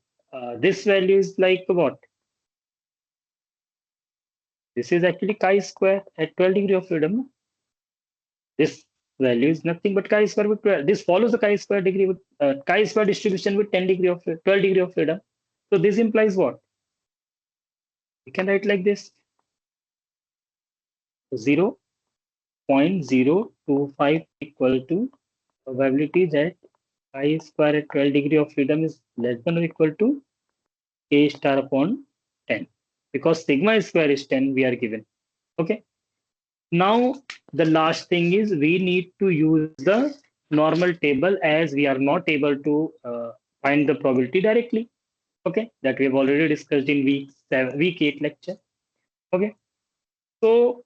this value is like what? This is actually chi square at 12 degree of freedom. This value is nothing but chi-square with 12. This follows the chi-square degree with chi-square distribution with 12 degree of freedom. So this implies what? We can write like this: 0.025 equal to probability that chi-square at 12 degree of freedom is less than or equal to k star upon 10, because sigma square is 10 we are given. Okay. Now the last thing is we need to use the normal table, as we are not able to find the probability directly. Okay, that we have already discussed in week 8 lecture. Okay, so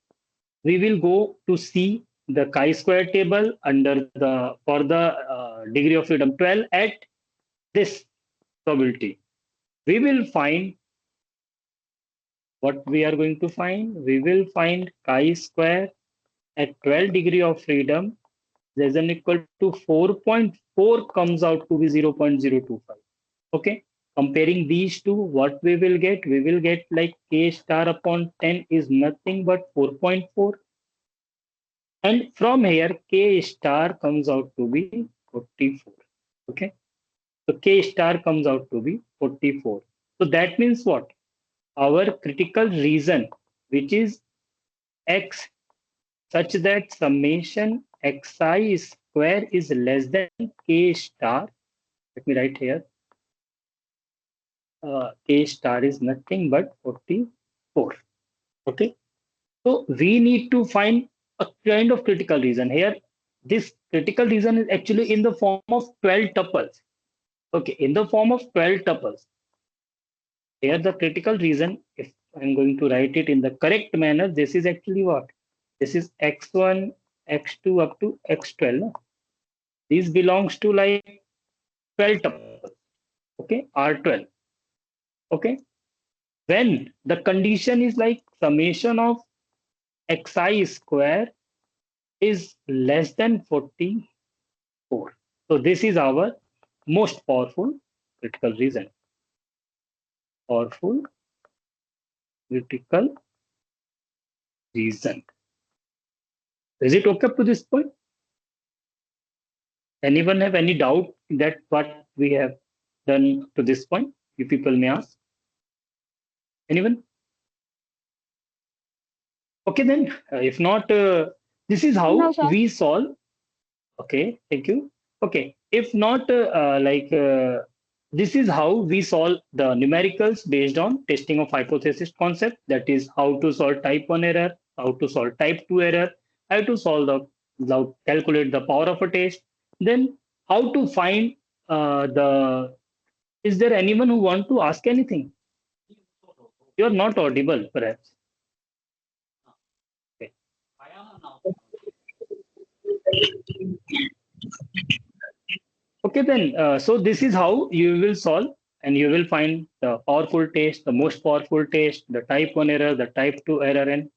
we will go to see the chi-square table under the for the degree of freedom 12 at this probability. We will find what we are going to find. We will find chi-square at 12 degree of freedom less than equal to 4.4 comes out to be 0.025. Okay, comparing these two, what we will get like k star upon 10 is nothing but 4.4, and from here k star comes out to be 44. Okay, so k star comes out to be 44. So that means what? Our critical reason, which is x, such that summation xi square is less than k star. Let me write here. K star is nothing but 44. Okay. So we need to find a kind of critical reason here. This critical reason is actually in the form of 12 tuples. Okay. In the form of 12 tuples. Here the critical reason, if I'm going to write it in the correct manner, this is actually what? This is x1, x2 up to x12. No? This belongs to like 12 tuples. Okay. R12. Okay. When the condition is like summation of xi square is less than 44. So this is our most powerful critical reason. Powerful critical reason. Is it okay up to this point? Anyone have any doubt that what we have done to this point? You people may ask. Anyone? Okay, then if not, this is how No, sir. we solve. Okay, thank you. Okay, if not, this is how we solve the numericals based on testing of hypothesis concept. That is how to solve type 1 error, how to solve type 2 error, how to solve calculate the power of a test, then how to find the. Is there anyone who want to ask anything? You are not audible, perhaps. Okay. Okay, then, so this is how you will solve, and you will find the powerful test, the most powerful test, the type 1 error, the type 2 error, and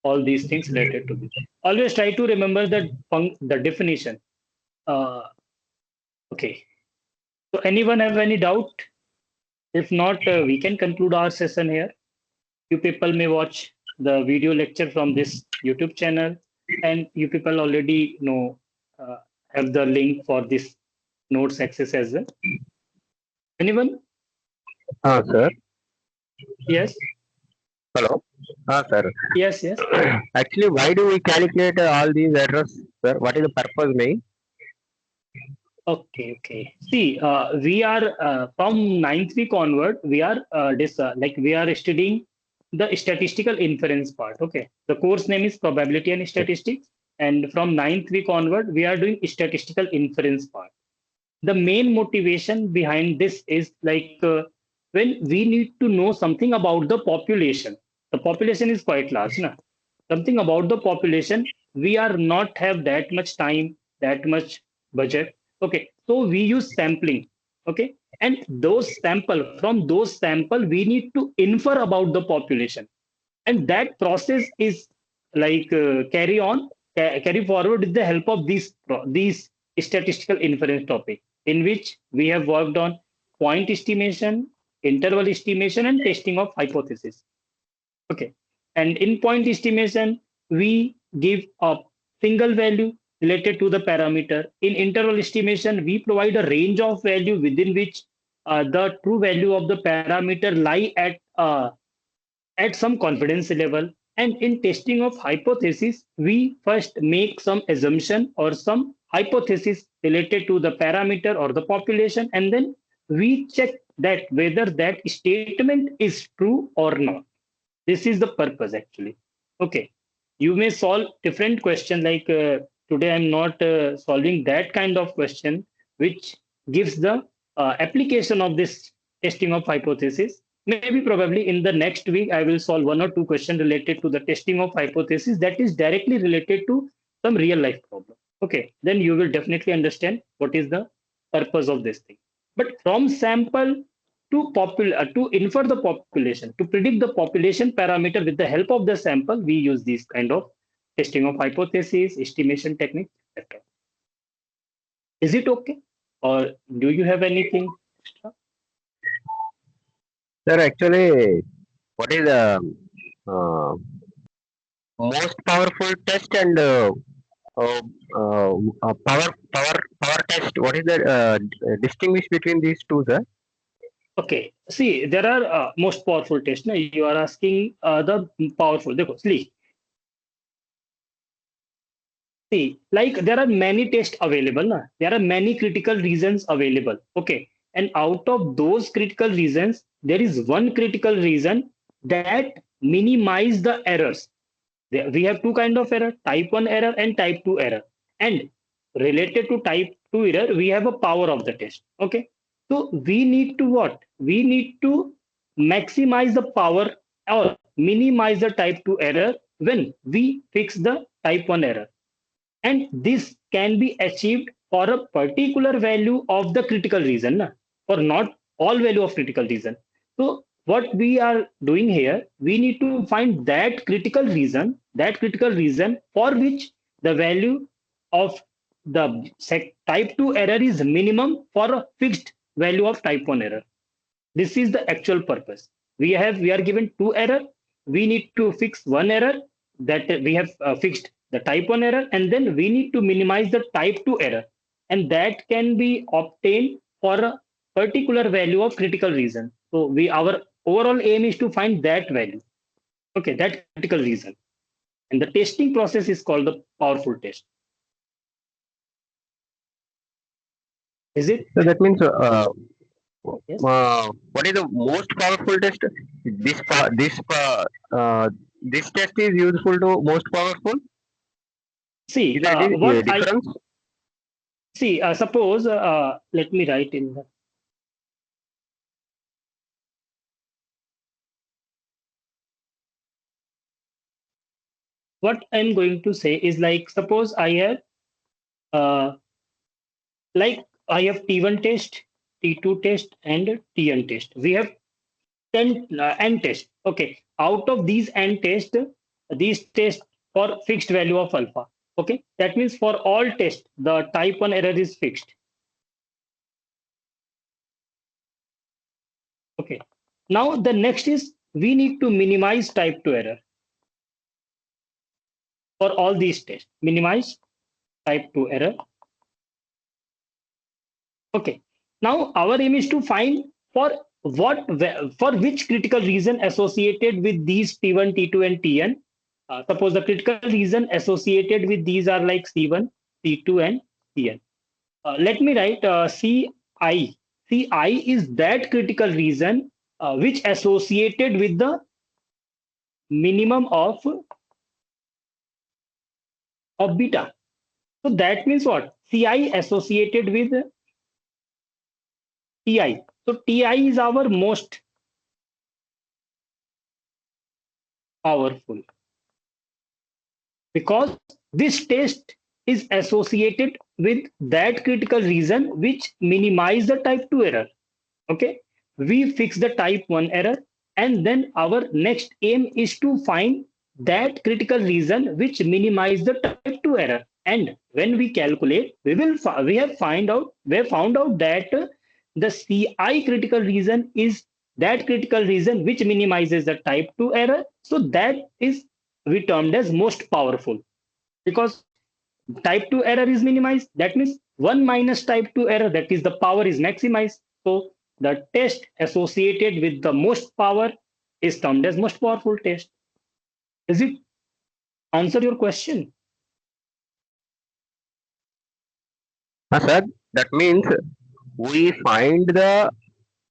all these things related to this. Always try to remember the definition. Okay. So anyone have any doubt? If not, we can conclude our session here. You people may watch the video lecture from this YouTube channel, and you people already know, have the link for this notes access as well. Anyone? Sir. Yes. Hello. Sir. Yes. Yes. Actually, why do we calculate all these errors, sir? What is the purpose, main? Okay. Okay. See, we are from ninth week onward. We are we are studying the statistical inference part. Okay. The course name is probability and statistics, and from ninth week onward, we are doing statistical inference part. The main motivation behind this is when we need to know something about the population. The population is quite large, na? Something about the population. We are not have that much time, that much budget. Okay, so we use sampling. Okay, and from those sample, we need to infer about the population, and that process is carry forward with the help of these statistical inference topic, in which we have worked on point estimation, interval estimation, and testing of hypothesis. Okay, and in point estimation we give a single value, related to the parameter. In interval estimation, we provide a range of value within which the true value of the parameter lie at some confidence level. And in testing of hypothesis, we first make some assumption or some hypothesis related to the parameter or the population, and then we check that whether that statement is true or not. This is the purpose actually. Okay, you may solve different question like today I'm not solving that kind of question which gives the application of this testing of hypothesis. Maybe probably in the next week I will solve one or two questions related to the testing of hypothesis that is directly related to some real life problem. Okay, then you will definitely understand what is the purpose of this thing. But from sample to infer the population, to predict the population parameter with the help of the sample, we use these kind of testing of hypothesis, estimation technique, etc. Is it okay? Or do you have anything extra? Sir, actually, what is the uh, most powerful test and uh, power test? What is the distinguish between these two, sir? Okay, see, there are most powerful tests. No? You are asking the powerful. Dekho, see, like there are many tests available. Na? There are many critical reasons available. Okay. And out of those critical reasons, there is one critical reason that minimize the errors. We have two kind of error, type 1 error and type 2 error. And related to type 2 error, we have a power of the test. Okay. So we need to what? We need to maximize the power or minimize the type 2 error when we fix the type 1 error. And this can be achieved for a particular value of the critical reason, na? For not all value of critical reason. So what we are doing here, we need to find that critical reason for which the value of the type 2 error is minimum for a fixed value of type 1 error. This is the actual purpose. We are given two error. We need to fix one error that we have fixed the type 1 error, and then we need to minimize the type 2 error. And that can be obtained for a particular value of critical reason. So our overall aim is to find that value. Okay, that critical reason. And the testing process is called the powerful test. Is it? So that means Yes. what is the most powerful test? This test is useful to most powerful. See, Is there any what difference? suppose, let me write in the. What I'm going to say is like, suppose I have, like I have T1 test, T2 test, and Tn test. We have 10 n tests. Okay, out of these n tests, these tests for fixed value of alpha. Okay, that means for all tests, the type 1 error is fixed. Okay, now the next is we need to minimize type 2 error for all these tests. Minimize type 2 error. Okay, now our aim is to find for which critical reason associated with these T1, T2, and Tn. Suppose the critical reason associated with these are like C1, C2, and Cn. Let me write Ci. Ci is that critical reason which associated with the minimum of beta. So that means what? Ci associated with Ti. So Ti is our most powerful because this test is associated with that critical reason which minimize the type 2 error. Okay, we fix the type 1 error, and then our next aim is to find that critical reason which minimize the type 2 error. And when we calculate, we have found out that the Ci critical reason is that critical reason which minimizes the type 2 error. So that is we termed as most powerful because type 2 error is minimized. That means 1 minus type 2 error, that is the power is maximized. So the test associated with the most power is termed as most powerful test. Does it answer your question? Sir, that means we find the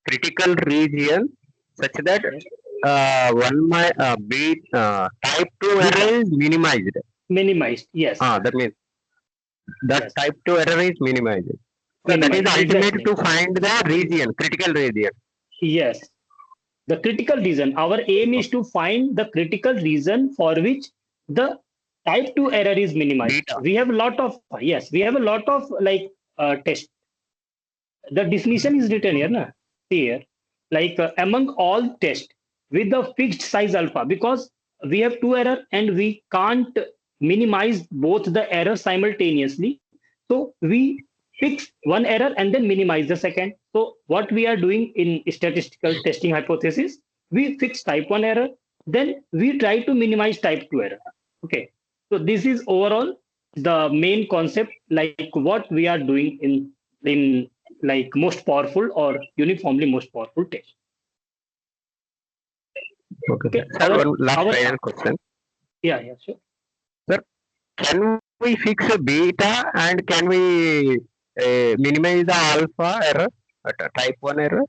critical region such that type 2 Beta. error is minimized. Minimized, yes. That means that Yes. type 2 error is minimized. So that is Minimized, ultimate exactly. to find the region, critical region. Yes. The critical reason. Our aim is to find the critical reason for which the type 2 error is minimized. Beta. We have a lot of, yes, we have a lot of like tests. The definition is written here, na? See here, like among all tests with the fixed size alpha, because we have two error and we can't minimize both the errors simultaneously. So we fix one error and then minimize the second. So what we are doing in statistical testing hypothesis, we fix type 1 error, then we try to minimize type 2 error. Okay. So this is overall the main concept, like what we are doing in like most powerful or uniformly most powerful test. Okay. Sir, one last final question. Yeah, sure. Sir, can we fix a beta and can we minimize the alpha error, type 1 error?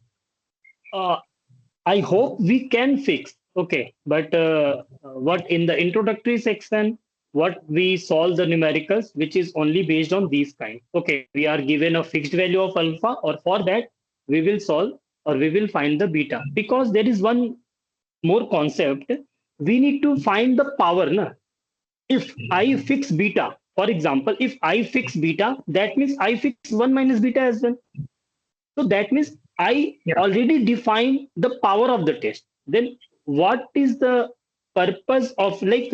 I hope we can fix. Okay, but what in the introductory section, what we solve the numericals, which is only based on these kind. Okay, we are given a fixed value of alpha, or for that we will solve or we will find the beta, because there is one more concept. We need to find the power. Na? If I fix beta, for example, if I fix beta, that means I fix 1 minus beta as well. So that means I already define the power of the test. Then what is the purpose of like,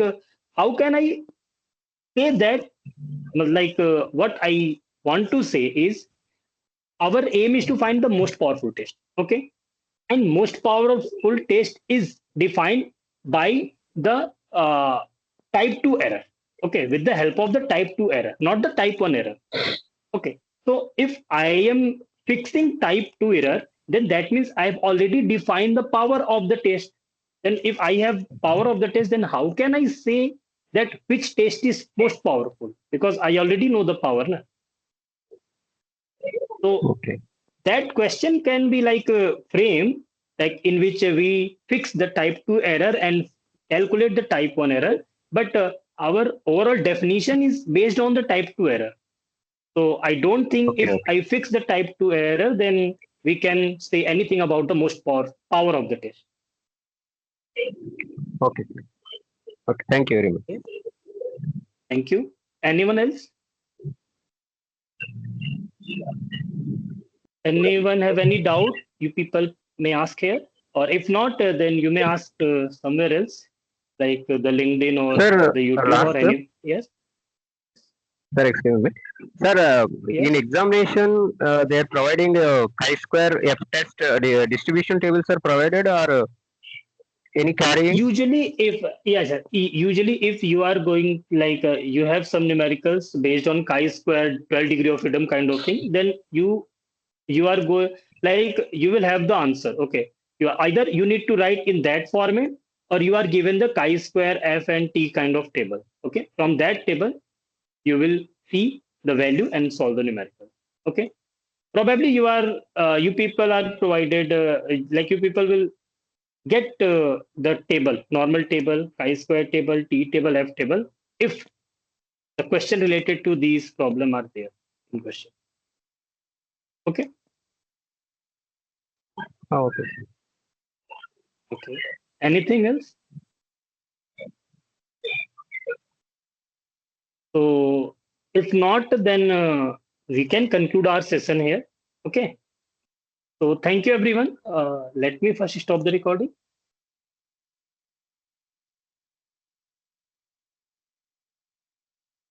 how can I say that? Like, what I want to say is our aim is to find the most powerful test. Okay. And most powerful test is defined by the type 2 error. Okay. With the help of the type 2 error, not the type 1 error. Okay. So if I am fixing type 2 error, then that means I've already defined the power of the test. Then if I have power of the test, then how can I say that which test is most powerful? Because I already know the power. Na? So that question can be like a frame, like in which we fix the type 2 error and calculate the type 1 error. But our overall definition is based on the type 2 error. So I don't think if I fix the type 2 error, then we can say anything about the most power of the test. Okay. Okay. Thank you very much. Thank you. Anyone else? Anyone have any doubt? You people may ask here, or if not, then you may ask somewhere else, like the LinkedIn or the YouTube or any. Yes. Sir, excuse me. Sir, in examination, they are providing chi-square F-test distribution tables are provided, or any carrying? Usually, usually if you are going like you have some numericals based on chi-square 12 degree of freedom kind of thing, then you are going like you will have the answer. Okay, you are, either you need to write in that format or you are given the chi-square F and T kind of table. Okay, from that table you will see the value and solve the numerical. Okay, probably you people are provided like you people will get the table, normal table, chi-square table, T table, F table, if the question related to these problem are there in question. Okay. Okay. Okay. Anything else? So if not, then we can conclude our session here. Okay. So thank you, everyone. Let me first stop the recording.